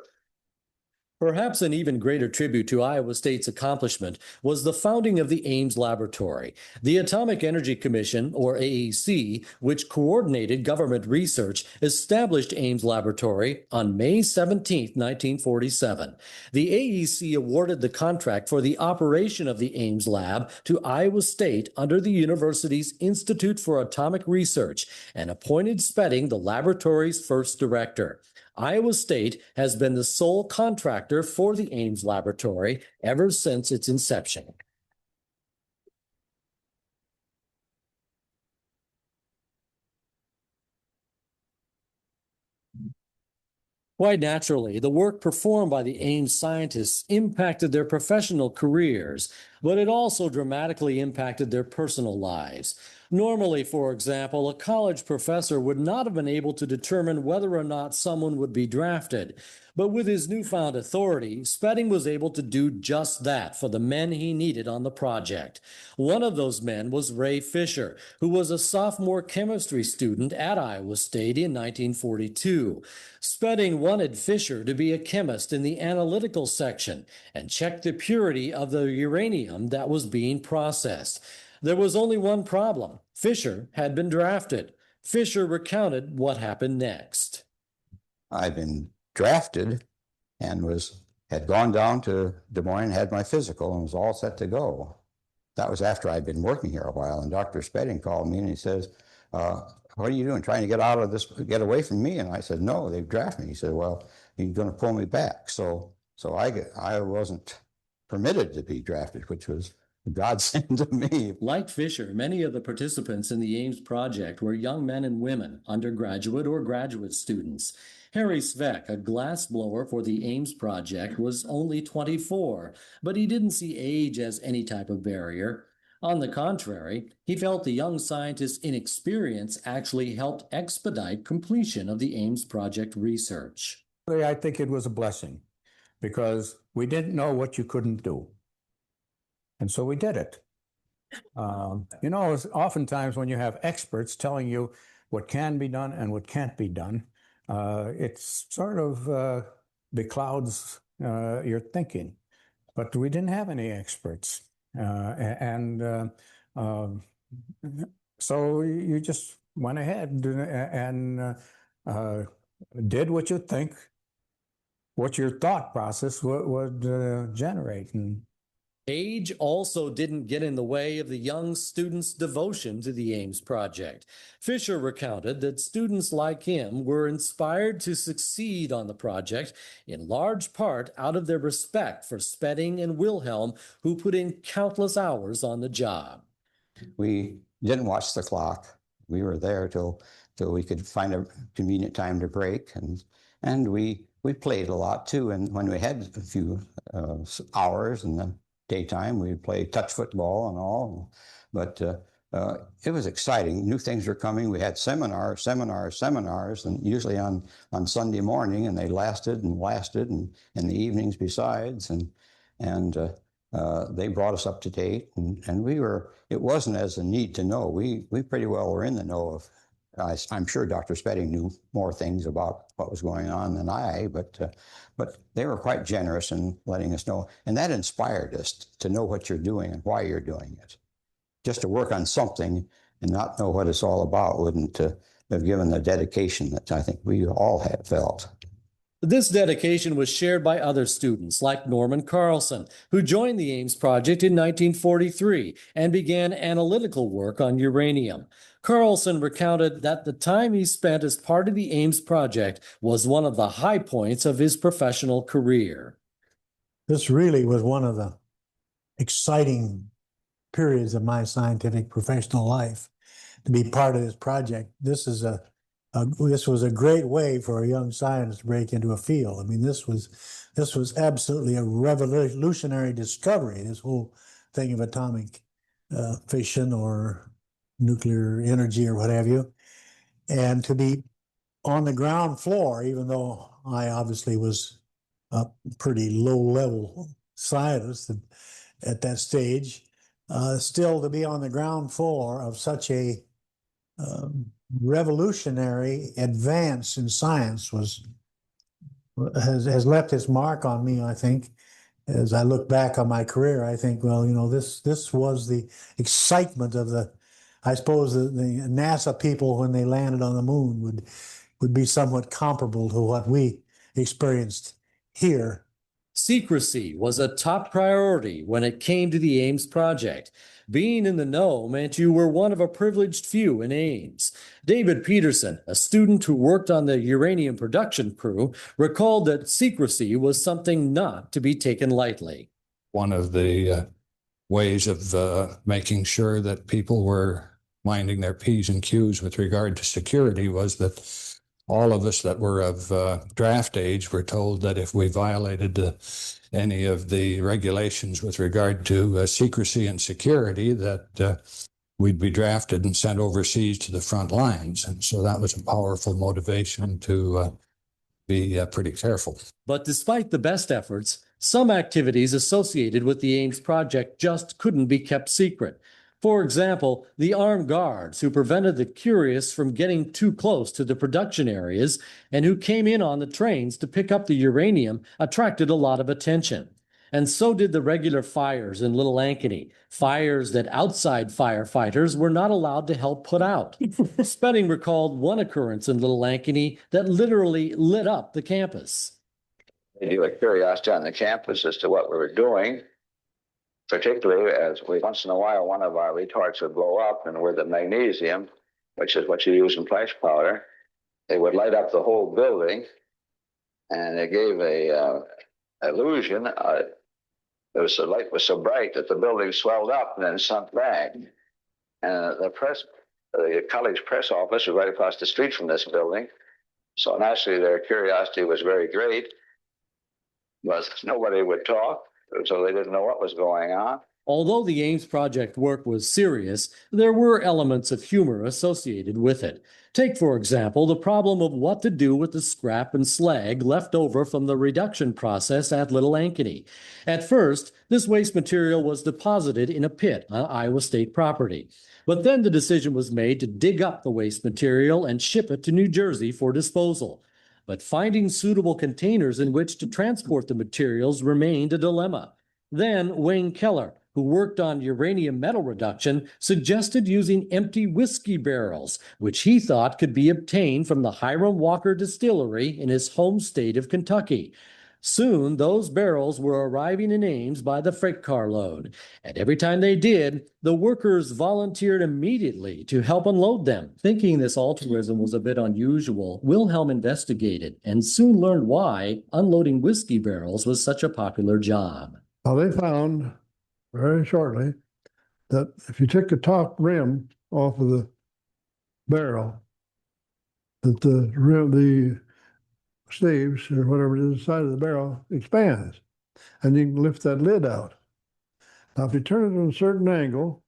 Perhaps an even greater tribute to Iowa State's accomplishment was the founding of the Ames Laboratory. The Atomic Energy Commission, or AEC, which coordinated government research, established Ames Laboratory on May 17, 1947. The AEC awarded the contract for the operation of the Ames Lab to Iowa State under the university's Institute for Atomic Research and appointed Spedding the laboratory's first director. Iowa State has been the sole contractor for the Ames Laboratory ever since its inception. Quite naturally, the work performed by the Ames scientists impacted their professional careers, but it also dramatically impacted their personal lives. Normally, for example, a college professor would not have been able to determine whether or not someone would be drafted. But with his newfound authority, Spedding was able to do just that for the men he needed on the project. One of those men was Ray Fisher, who was a sophomore chemistry student at Iowa State in 1942. Spedding wanted Fisher to be a chemist in the analytical section and check the purity of the uranium that was being processed. There was only one problem. Fisher had been drafted. Fisher recounted what happened next. I'd been drafted and had gone down to Des Moines, had my physical, and was all set to go. That was after I'd been working here a while, and Dr. Spedding called me and he says, what are you doing, trying to get out of this, get away from me? And I said, no, they've drafted me. He said, well, you're going to pull me back. So I wasn't permitted to be drafted, which was a godsend to me. Like Fisher, many of the participants in the Ames project were young men and women, undergraduate or graduate students. Harry Svec, a glassblower for the Ames project, was only 24, but he didn't see age as any type of barrier. On the contrary, he felt the young scientist's inexperience actually helped expedite completion of the Ames project research. I think it was a blessing because we didn't know what you couldn't do. And so we did it. Oftentimes when you have experts telling you what can be done and what can't be done, it sort of beclouds your thinking. But we didn't have any experts. So you just went ahead and did what you think, what your thought process would generate. And age also didn't get in the way of the young students' devotion to the Ames project. Fisher recounted that students like him were inspired to succeed on the project in large part out of their respect for Spedding and Wilhelm, who put in countless hours on the job. We didn't watch the clock. We were there till we could find a convenient time to break, and we played a lot too. And when we had a few hours in the daytime, we'd play touch football and all. But it was exciting. New things were coming. We had seminars, and usually on Sunday morning, and they lasted and in the evenings besides. And they brought us up to date, and we were. It wasn't as a need to know. We pretty well were in the know of. I'm sure Dr. Spedding knew more things about what was going on than I, but they were quite generous in letting us know, and that inspired us to know what you're doing and why you're doing it. Just to work on something and not know what it's all about wouldn't have given the dedication that I think we all had felt. This dedication was shared by other students like Norman Carlson, who joined the Ames project in 1943 and began analytical work on uranium. Carlson recounted that the time he spent as part of the Ames project was one of the high points of his professional career. This really was one of the exciting periods of my scientific professional life to be part of this project. This was a great way for a young scientist to break into a field. I mean, this was absolutely a revolutionary discovery, this whole thing of atomic fission or nuclear energy or what have you. And to be on the ground floor, even though I obviously was a pretty low-level scientist at that stage, still to be on the ground floor of such a revolutionary advance in science has left its mark on me, I think. As I look back on my career, I think, well, this was the excitement of I suppose the NASA people when they landed on the moon would be somewhat comparable to what we experienced here. Secrecy was a top priority when it came to the Ames project. Being in the know meant you were one of a privileged few in Ames. David Peterson, a student who worked on the uranium production crew, recalled that secrecy was something not to be taken lightly. One of the ways of making sure that people were minding their P's and Q's with regard to security was that all of us that were of draft age were told that if we violated any of the regulations with regard to secrecy and security, that we'd be drafted and sent overseas to the front lines. And so that was a powerful motivation to be pretty careful. But despite the best efforts, some activities associated with the Ames project just couldn't be kept secret. For example, the armed guards who prevented the curious from getting too close to the production areas and who came in on the trains to pick up the uranium attracted a lot of attention. And so did the regular fires in Little Ankeny, fires that outside firefighters were not allowed to help put out. Spedding recalled one occurrence in Little Ankeny that literally lit up the campus. They do a curiosity on the campus as to what we were doing. Particularly as once in a while, one of our retorts would blow up, and with the magnesium, which is what you use in flash powder, they would light up the whole building, and it gave a illusion. The light was so bright that the building swelled up and then sunk back. And the college press office was right across the street from this building, so naturally their curiosity was very great, but nobody would talk. So they didn't know what was going on. Although the Ames project work was serious, there were elements of humor associated with it. Take, for example, the problem of what to do with the scrap and slag left over from the reduction process at Little Ankeny. At first, this waste material was deposited in a pit on Iowa State property. But then the decision was made to dig up the waste material and ship it to New Jersey for disposal. But finding suitable containers in which to transport the materials remained a dilemma. Then Wayne Keller, who worked on uranium metal reduction, suggested using empty whiskey barrels, which he thought could be obtained from the Hiram Walker Distillery in his home state of Kentucky. Soon, those barrels were arriving in Ames by the freight car load, and every time they did, the workers volunteered immediately to help unload them. Thinking this altruism was a bit unusual, Wilhelm investigated and soon learned why unloading whiskey barrels was such a popular job. Well, they found very shortly that if you took the top rim off of the barrel, that the sleeves or whatever it is inside of the barrel expands, and you can lift that lid out. Now, if you turn it at a certain angle,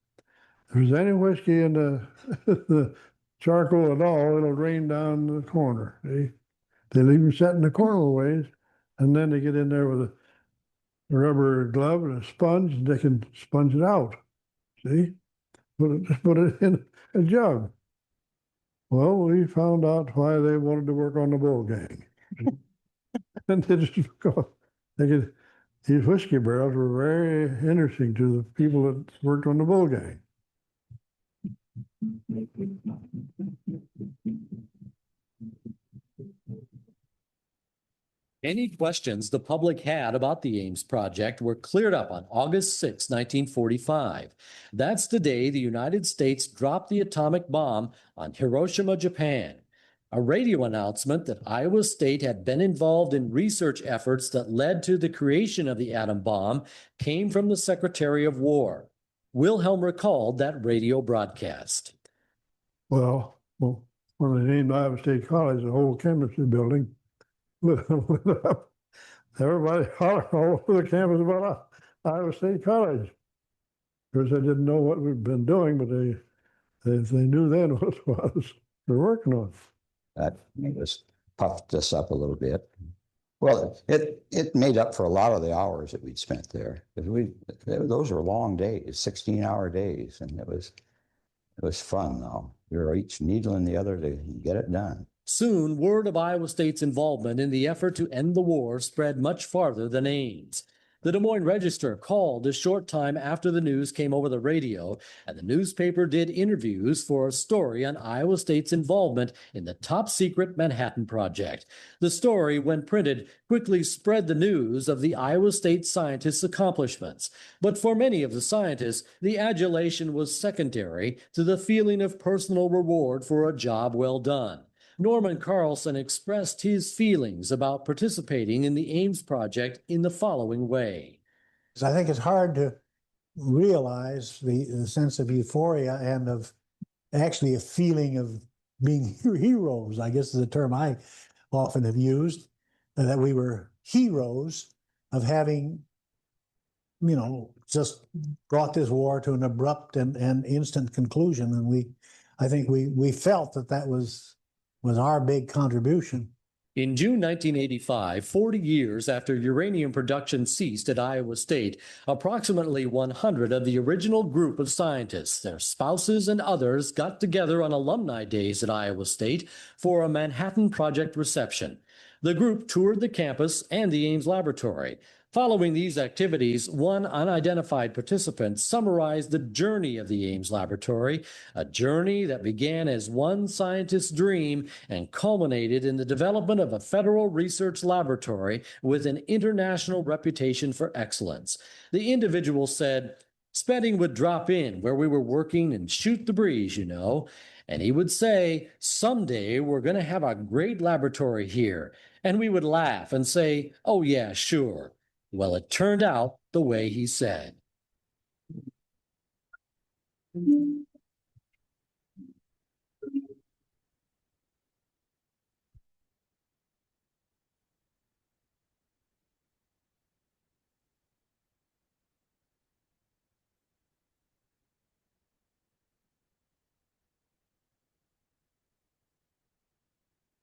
there's any whiskey in the, the charcoal at all, it'll drain down the corner. See? They leave them set in the corner ways, and then they get in there with a rubber glove and a sponge, and they can sponge it out. See? Put it in a jug. Well, we found out why they wanted to work on the bull gang. And they just these whiskey barrels were very interesting to the people that worked on the bull gang. Any questions the public had about the Ames project were cleared up on August 6, 1945. That's the day the United States dropped the atomic bomb on Hiroshima, Japan. A radio announcement that Iowa State had been involved in research efforts that led to the creation of the atom bomb came from the Secretary of War. Wilhelm recalled that radio broadcast. Well, when they named Iowa State College, the whole chemistry building lit up. Everybody hollered all over the campus about Iowa State College. Of course, they didn't know what we'd been doing, but they knew then what it was they're working on. That just puffed us up a little bit. Well, it made up for a lot of the hours that we'd spent there. Those were long days, 16-hour days, and it was fun though. We were each needling the other to get it done. Soon, word of Iowa State's involvement in the effort to end the war spread much farther than Ames. The Des Moines Register called a short time after the news came over the radio, and the newspaper did interviews for a story on Iowa State's involvement in the top-secret Manhattan Project. The story, when printed, quickly spread the news of the Iowa State scientists' accomplishments. But for many of the scientists, the adulation was secondary to the feeling of personal reward for a job well done. Norman Carlson expressed his feelings about participating in the Ames project in the following way. I think it's hard to realize the sense of euphoria and of actually a feeling of being heroes, I guess is the term I often have used, that we were heroes of having, just brought this war to an abrupt and instant conclusion. And I think we felt that was our big contribution. In June 1985, 40 years after uranium production ceased at Iowa State, approximately 100 of the original group of scientists, their spouses and others, got together on alumni days at Iowa State for a Manhattan Project reception. The group toured the campus and the Ames laboratory. Following these activities, one unidentified participant summarized the journey of the Ames laboratory, a journey that began as one scientist's dream and culminated in the development of a federal research laboratory with an international reputation for excellence. The individual said, "Spedding would drop in where we were working and shoot the breeze, and he would say, 'Someday we're going to have a great laboratory here.' And we would laugh and say, 'Oh yeah, sure.' Well, it turned out the way he said."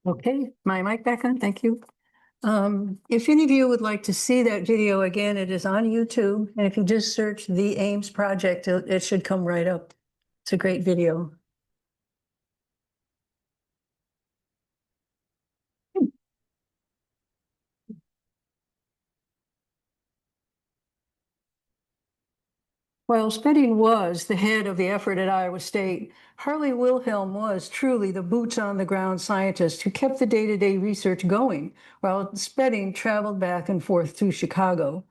Okay, my mic back on, thank you. If any of you would like to see that video again, it is on YouTube. And if you just search the Ames Project, it should come right up. It's a great video. While Spedding was the head of the effort at Iowa State, Harley Wilhelm was truly the boots-on-the-ground scientist who kept the day-to-day research going, while Spedding traveled back and forth to Chicago.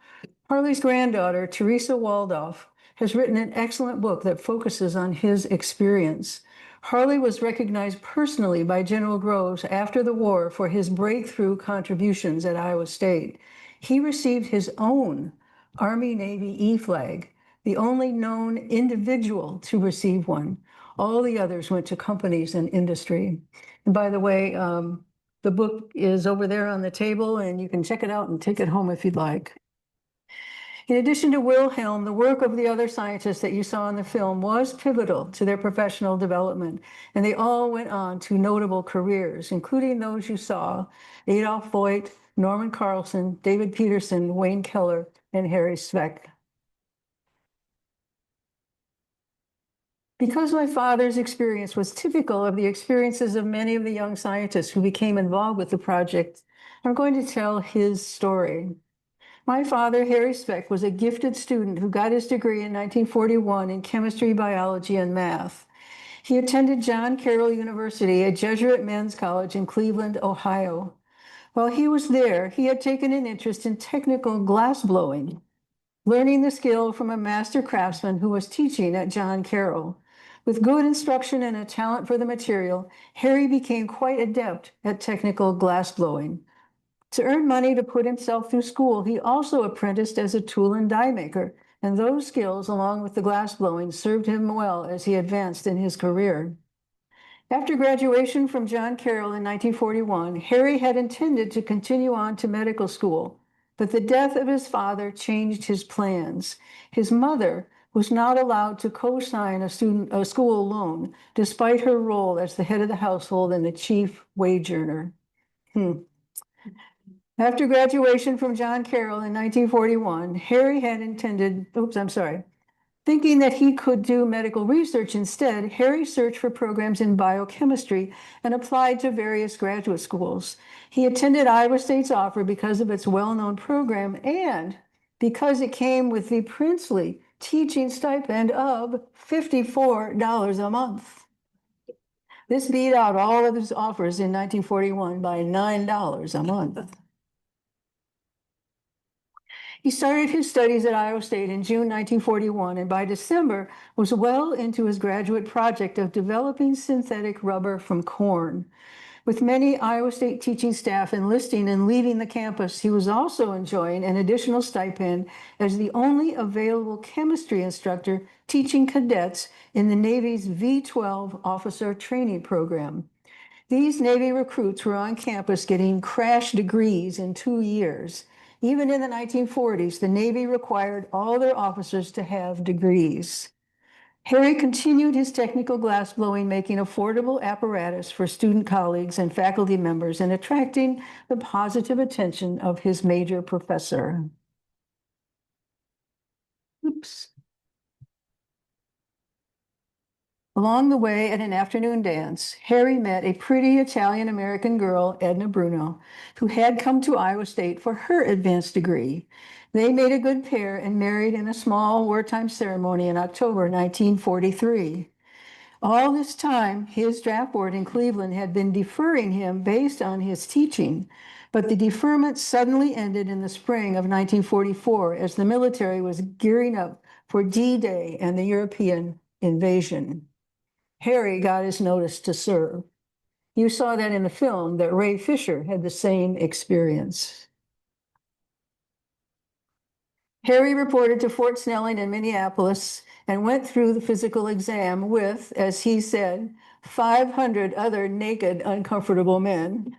Harley's granddaughter, Teresa Waldorf, has written an excellent book that focuses on his experience. Harley was recognized personally by General Groves after the war for his breakthrough contributions at Iowa State. He received his own Army-Navy E-flag, the only known individual to receive one. All the others went to companies and industry. And by the way, the book is over there on the table, and you can check it out and take it home if you'd like. In addition to Wilhelm, the work of the other scientists that you saw in the film was pivotal to their professional development, and they all went on to notable careers, including those you saw: Adolf Voigt, Norman Carlson, David Peterson, Wayne Keller, and Harry Svec. Because my father's experience was typical of the experiences of many of the young scientists who became involved with the project, I'm going to tell his story. My father, Harry Svec, was a gifted student who got his degree in 1941 in chemistry, biology, and math. He attended John Carroll University, a Jesuit men's college in Cleveland, Ohio. While he was there, he had taken an interest in technical glass blowing, learning the skill from a master craftsman who was teaching at John Carroll. With good instruction and a talent for the material, Harry became quite adept at technical glass blowing. To earn money to put himself through school, he also apprenticed as a tool and die maker, and those skills, along with the glass blowing, served him well as he advanced in his career. After graduation from John Carroll in 1941, Harry had intended to continue on to medical school, but the death of his father changed his plans. His mother was not allowed to co-sign a school loan, despite her role as the head of the household and the chief wage earner. After graduation from John Carroll in 1941, Harry had intended, thinking that he could do medical research instead, Harry searched for programs in biochemistry and applied to various graduate schools. He attended Iowa State's offer because of its well-known program and because it came with the princely teaching stipend of $54 a month. This beat out all of his offers in 1941 by $9 a month. He started his studies at Iowa State in June 1941, and by December was well into his graduate project of developing synthetic rubber from corn. With many Iowa State teaching staff enlisting and leaving the campus, he was also enjoying an additional stipend as the only available chemistry instructor teaching cadets in the Navy's V-12 officer training program. These Navy recruits were on campus getting crash degrees in 2 years. Even in the 1940s, the Navy required all their officers to have degrees. Harry continued his technical glass blowing, making affordable apparatus for student colleagues and faculty members and attracting the positive attention of his major professor. Oops. Along the way at an afternoon dance, Harry met a pretty Italian-American girl, Edna Bruno, who had come to Iowa State for her advanced degree. They made a good pair and married in a small wartime ceremony in October 1943. All this time, his draft board in Cleveland had been deferring him based on his teaching, but the deferment suddenly ended in the spring of 1944 as the military was gearing up for D-Day and the European invasion. Harry got his notice to serve. You saw that in the film that Ray Fisher had the same experience. Harry reported to Fort Snelling in Minneapolis and went through the physical exam with, as he said, 500 other naked, uncomfortable men.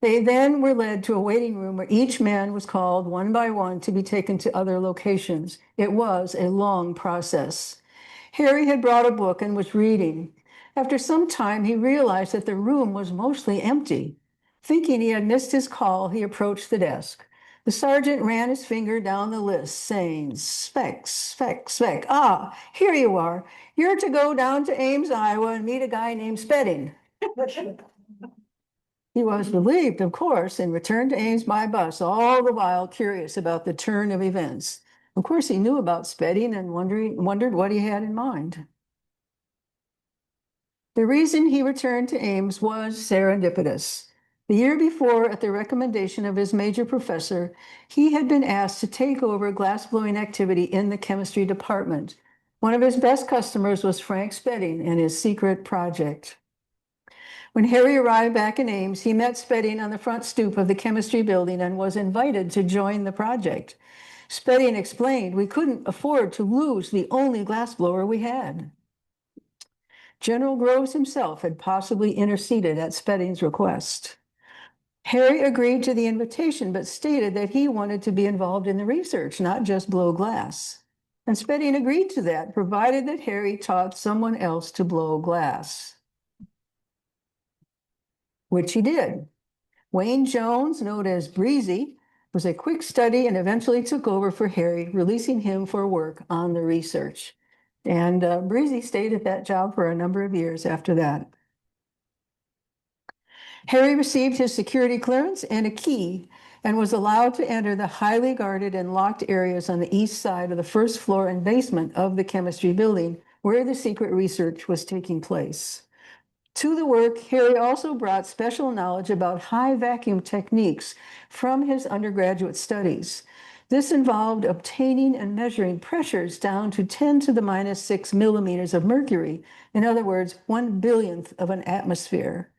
They then were led to a waiting room where each man was called one by one to be taken to other locations. It was a long process. Harry had brought a book and was reading. After some time, he realized that the room was mostly empty. Thinking he had missed his call, he approached the desk. The sergeant ran his finger down the list, saying, "Svec, Svec, Svec. Ah, here you are. You're to go down to Ames, Iowa, and meet a guy named Spedding." He was relieved, of course, and returned to Ames by bus, all the while curious about the turn of events. Of course, he knew about Spedding and wondered what he had in mind. The reason he returned to Ames was serendipitous. The year before, at the recommendation of his major professor, he had been asked to take over glassblowing activity in the chemistry department. One of his best customers was Frank Spedding and his secret project. When Harry arrived back in Ames, he met Spedding on the front stoop of the chemistry building and was invited to join the project. Spedding explained we couldn't afford to lose the only glassblower we had. General Groves himself had possibly interceded at Spedding's request. Harry agreed to the invitation, but stated that he wanted to be involved in the research, not just blow glass. And Spedding agreed to that, provided that Harry taught someone else to blow glass, which he did. Wayne Jones, known as Breezy, was a quick study and eventually took over for Harry, releasing him for work on the research. And Breezy stayed at that job for a number of years after that. Harry received his security clearance and a key and was allowed to enter the highly guarded and locked areas on the east side of the first floor and basement of the chemistry building, where the secret research was taking place. To the work, Harry also brought special knowledge about high vacuum techniques from his undergraduate studies. This involved obtaining and measuring pressures down to 10 to the minus 6 millimeters of mercury, in other words, 1/1000th of an atmosphere.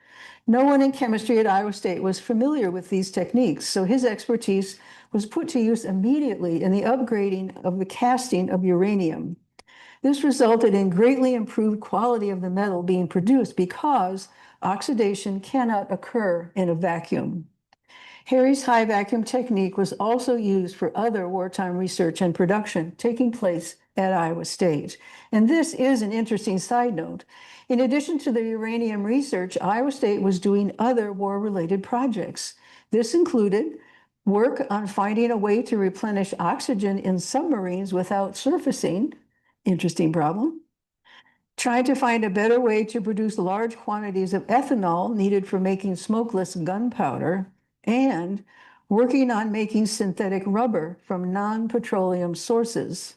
No one in chemistry at Iowa State was familiar with these techniques, so his expertise was put to use immediately in the upgrading of the casting of uranium. This resulted in greatly improved quality of the metal being produced because oxidation cannot occur in a vacuum. Harry's high vacuum technique was also used for other wartime research and production taking place at Iowa State. And this is an interesting side note. In addition to the uranium research, Iowa State was doing other war-related projects. This included work on finding a way to replenish oxygen in submarines without surfacing. Interesting problem. Trying to find a better way to produce large quantities of ethanol needed for making smokeless gunpowder, and working on making synthetic rubber from non-petroleum sources.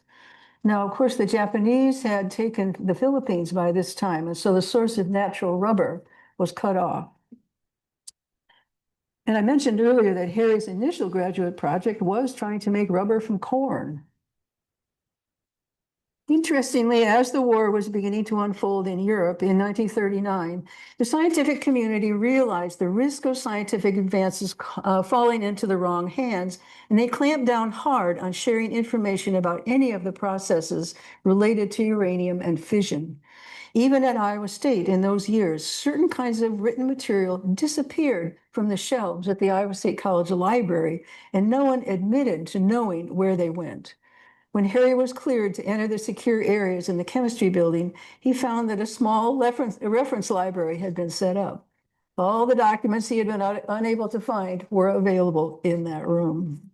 Now, of course, the Japanese had taken the Philippines by this time, and so the source of natural rubber was cut off. And I mentioned earlier that Harry's initial graduate project was trying to make rubber from corn. Interestingly, as the war was beginning to unfold in Europe in 1939, the scientific community realized the risk of scientific advances falling into the wrong hands, and they clamped down hard on sharing information about any of the processes related to uranium and fission. Even at Iowa State in those years, certain kinds of written material disappeared from the shelves at the Iowa State College Library, and no one admitted to knowing where they went. When Harry was cleared to enter the secure areas in the chemistry building, he found that a small reference library had been set up. All the documents he had been unable to find were available in that room.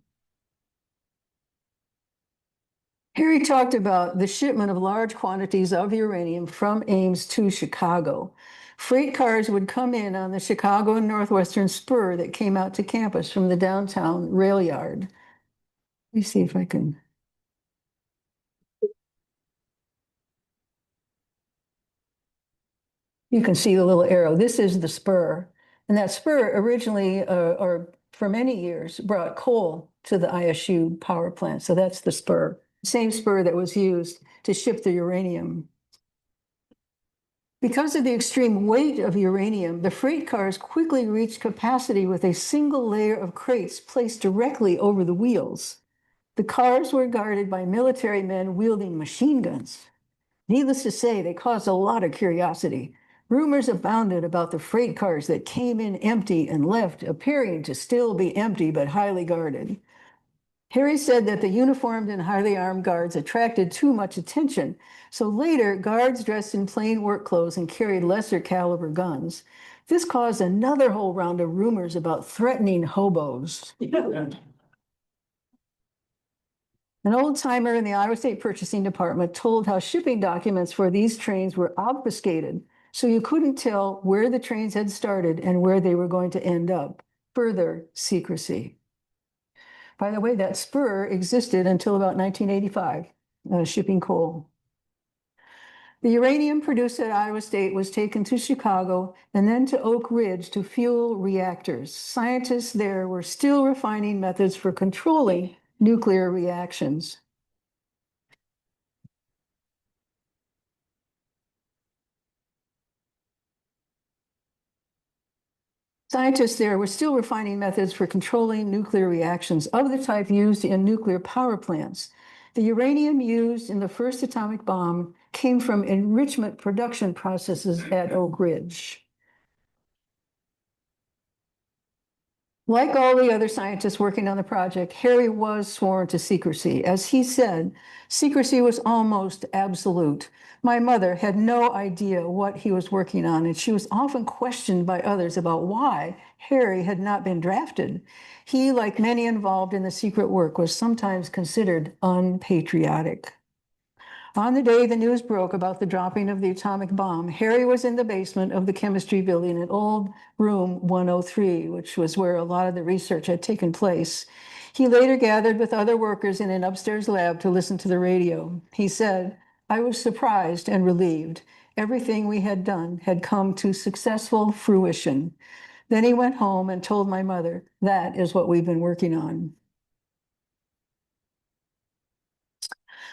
Harry talked about the shipment of large quantities of uranium from Ames to Chicago. Freight cars would come in on the Chicago and Northwestern spur that came out to campus from the downtown rail yard. Let me see if I can. You can see the little arrow. This is the spur. And that spur originally, or for many years, brought coal to the ISU power plant. So that's the spur. Same spur that was used to ship the uranium. Because of the extreme weight of uranium, the freight cars quickly reached capacity with a single layer of crates placed directly over the wheels. The cars were guarded by military men wielding machine guns. Needless to say, they caused a lot of curiosity. Rumors abounded about the freight cars that came in empty and left appearing to still be empty but highly guarded. Harry said that the uniformed and highly armed guards attracted too much attention, so later guards dressed in plain work clothes and carried lesser caliber guns. This caused another whole round of rumors about threatening hobos. An old-timer in the Iowa State Purchasing Department told how shipping documents for these trains were obfuscated, so you couldn't tell where the trains had started and where they were going to end up. Further secrecy. By the way, that spur existed until about 1985, shipping coal. The uranium produced at Iowa State was taken to Chicago and then to Oak Ridge to fuel reactors. Scientists there were still refining methods for controlling nuclear reactions. Scientists there were still refining methods for controlling nuclear reactions of the type used in nuclear power plants. The uranium used in the first atomic bomb came from enrichment production processes at Oak Ridge. Like all the other scientists working on the project, Harry was sworn to secrecy. As he said, secrecy was almost absolute. My mother had no idea what he was working on, and she was often questioned by others about why Harry had not been drafted. He, like many involved in the secret work, was sometimes considered unpatriotic. On the day the news broke about the dropping of the atomic bomb, Harry was in the basement of the chemistry building in old room 103, which was where a lot of the research had taken place. He later gathered with other workers in an upstairs lab to listen to the radio. He said, "I was surprised and relieved. Everything we had done had come to successful fruition." Then he went home and told my mother, "That is what we've been working on."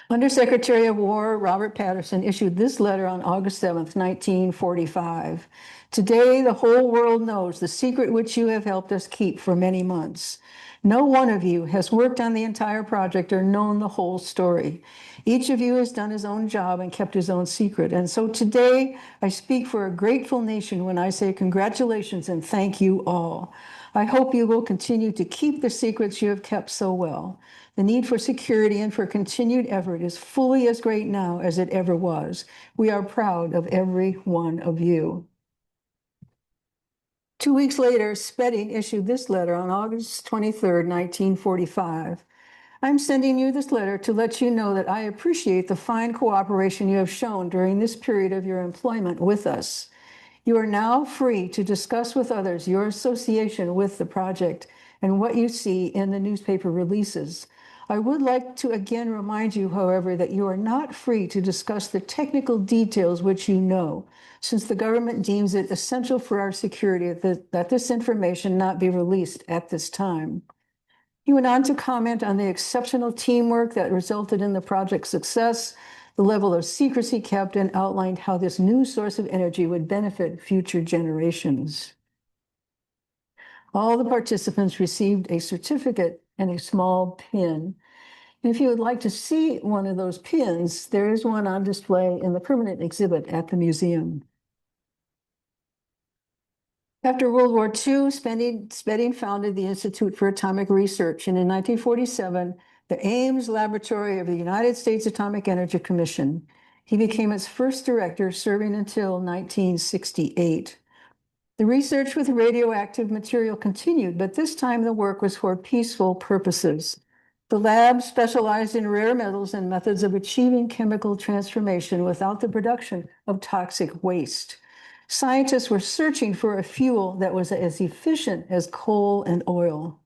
Undersecretary of War Robert Patterson issued this letter on August 7th, 1945. "Today, the whole world knows the secret which you have helped us keep for many months. No one of you has worked on the entire project or known the whole story. Each of you has done his own job and kept his own secret. And so today, I speak for a grateful nation when I say congratulations and thank you all. I hope you will continue to keep the secrets you have kept so well. The need for security and for continued effort is fully as great now as it ever was. We are proud of every one of you." 2 weeks later, Spedding issued this letter on August 23rd, 1945. "I'm sending you this letter to let you know that I appreciate the fine cooperation you have shown during this period of your employment with us. You are now free to discuss with others your association with the project and what you see in the newspaper releases. I would like to again remind you, however, that you are not free to discuss the technical details which you know, since the government deems it essential for our security that this information not be released at this time." He went on to comment on the exceptional teamwork that resulted in the project's success, the level of secrecy kept, and outlined how this new source of energy would benefit future generations. All the participants received a certificate and a small pin. And if you would like to see one of those pins, there is one on display in the permanent exhibit at the museum. After World War II, Spedding founded the Institute for Atomic Research, and in 1947, the Ames Laboratory of the United States Atomic Energy Commission. He became its first director, serving until 1968. The research with radioactive material continued, but this time the work was for peaceful purposes. The lab specialized in rare metals and methods of achieving chemical transformation without the production of toxic waste. Scientists were searching for a fuel that was as efficient as coal and oil.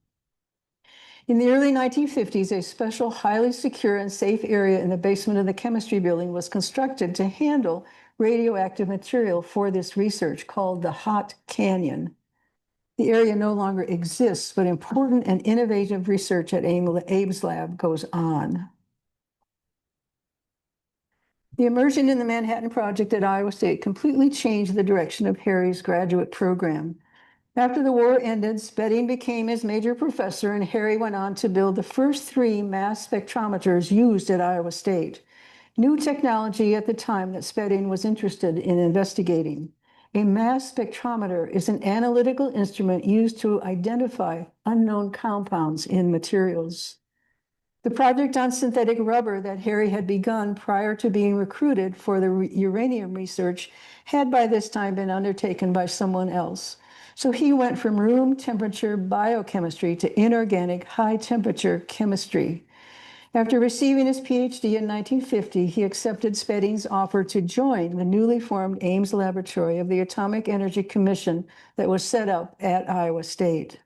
In the early 1950s, a special, highly secure and safe area in the basement of the chemistry building was constructed to handle radioactive material for this research, called the Hot Canyon. The area no longer exists, but important and innovative research at Ames Lab goes on. The immersion in the Manhattan Project at Iowa State completely changed the direction of Harry's graduate program. After the war ended, Spedding became his major professor, and Harry went on to build the first 3 mass spectrometers used at Iowa State. New technology at the time that Spedding was interested in investigating. A mass spectrometer is an analytical instrument used to identify unknown compounds in materials. The project on synthetic rubber that Harry had begun prior to being recruited for the uranium research had by this time been undertaken by someone else. So he went from room temperature biochemistry to inorganic high temperature chemistry. After receiving his PhD in 1950, he accepted Spedding's offer to join the newly formed Ames Laboratory of the Atomic Energy Commission that was set up at Iowa State.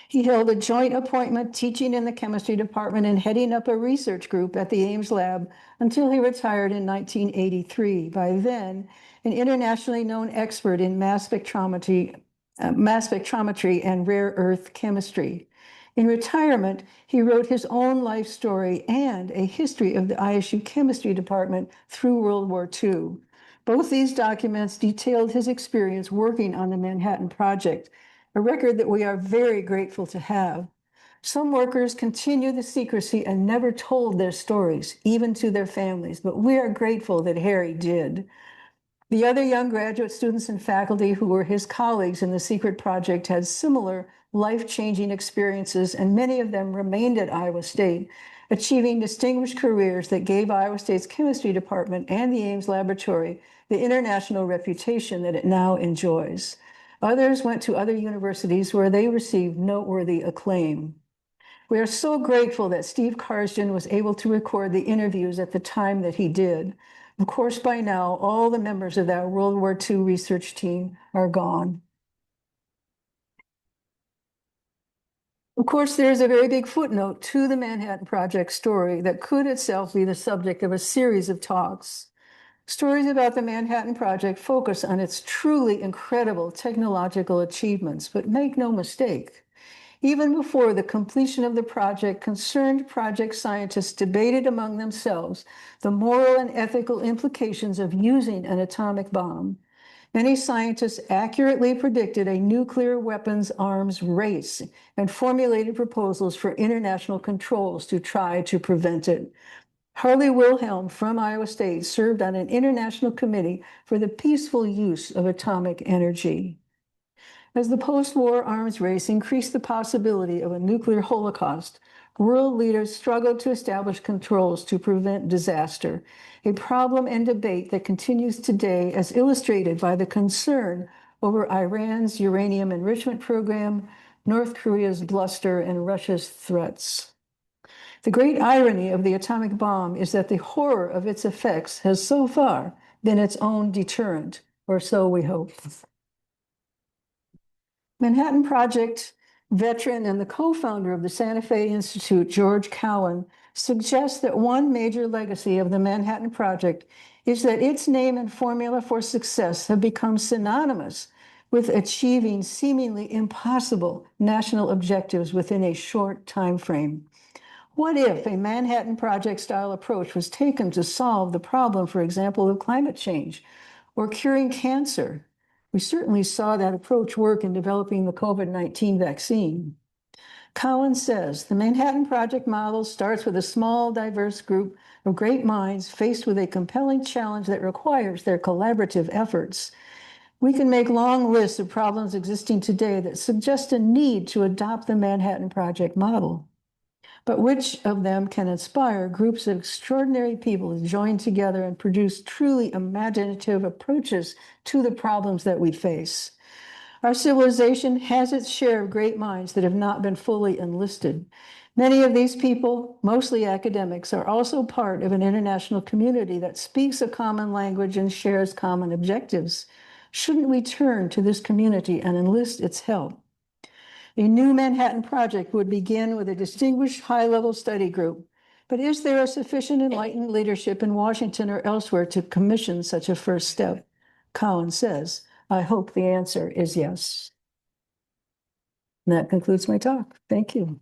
He held a joint appointment teaching in the chemistry department and heading up a research group at the Ames Lab until he retired in 1983. By then, an internationally known expert in mass spectrometry and rare earth chemistry. In retirement, he wrote his own life story and a history of the ISU chemistry department through World War II. Both these documents detailed his experience working on the Manhattan Project, a record that we are very grateful to have. Some workers continue the secrecy and never told their stories, even to their families, but we are grateful that Harry did. The other young graduate students and faculty who were his colleagues in the secret project had similar life-changing experiences, and many of them remained at Iowa State, achieving distinguished careers that gave Iowa State's chemistry department and the Ames laboratory the international reputation that it now enjoys. Others went to other universities where they received noteworthy acclaim. We are so grateful that Steve Karsden was able to record the interviews at the time that he did. Of course, by now, all the members of that World War II research team are gone. Of course, there is a very big footnote to the Manhattan Project story that could itself be the subject of a series of talks. Stories about the Manhattan Project focus on its truly incredible technological achievements, but make no mistake, even before the completion of the project, concerned project scientists debated among themselves the moral and ethical implications of using an atomic bomb. Many scientists accurately predicted a nuclear weapons arms race and formulated proposals for international controls to try to prevent it. Harley Wilhelm from Iowa State served on an international committee for the peaceful use of atomic energy. As the post-war arms race increased the possibility of a nuclear holocaust, world leaders struggled to establish controls to prevent disaster, a problem and debate that continues today as illustrated by the concern over Iran's uranium enrichment program, North Korea's bluster, and Russia's threats. The great irony of the atomic bomb is that the horror of its effects has so far been its own deterrent, or so we hope. Manhattan Project veteran and the co-founder of the Santa Fe Institute, George Cowan, suggests that one major legacy of the Manhattan Project is that its name and formula for success have become synonymous with achieving seemingly impossible national objectives within a short time frame. What if a Manhattan Project-style approach was taken to solve the problem, for example, of climate change or curing cancer? We certainly saw that approach work in developing the COVID-19 vaccine. Cowan says the Manhattan Project model starts with a small, diverse group of great minds faced with a compelling challenge that requires their collaborative efforts. We can make long lists of problems existing today that suggest a need to adopt the Manhattan Project model. But which of them can inspire groups of extraordinary people to join together and produce truly imaginative approaches to the problems that we face? Our civilization has its share of great minds that have not been fully enlisted. Many of these people, mostly academics, are also part of an international community that speaks a common language and shares common objectives. Shouldn't we turn to this community and enlist its help? A new Manhattan Project would begin with a distinguished high-level study group. But is there a sufficient enlightened leadership in Washington or elsewhere to commission such a first step? Cowan says, I hope the answer is yes. And that concludes my talk. Thank you.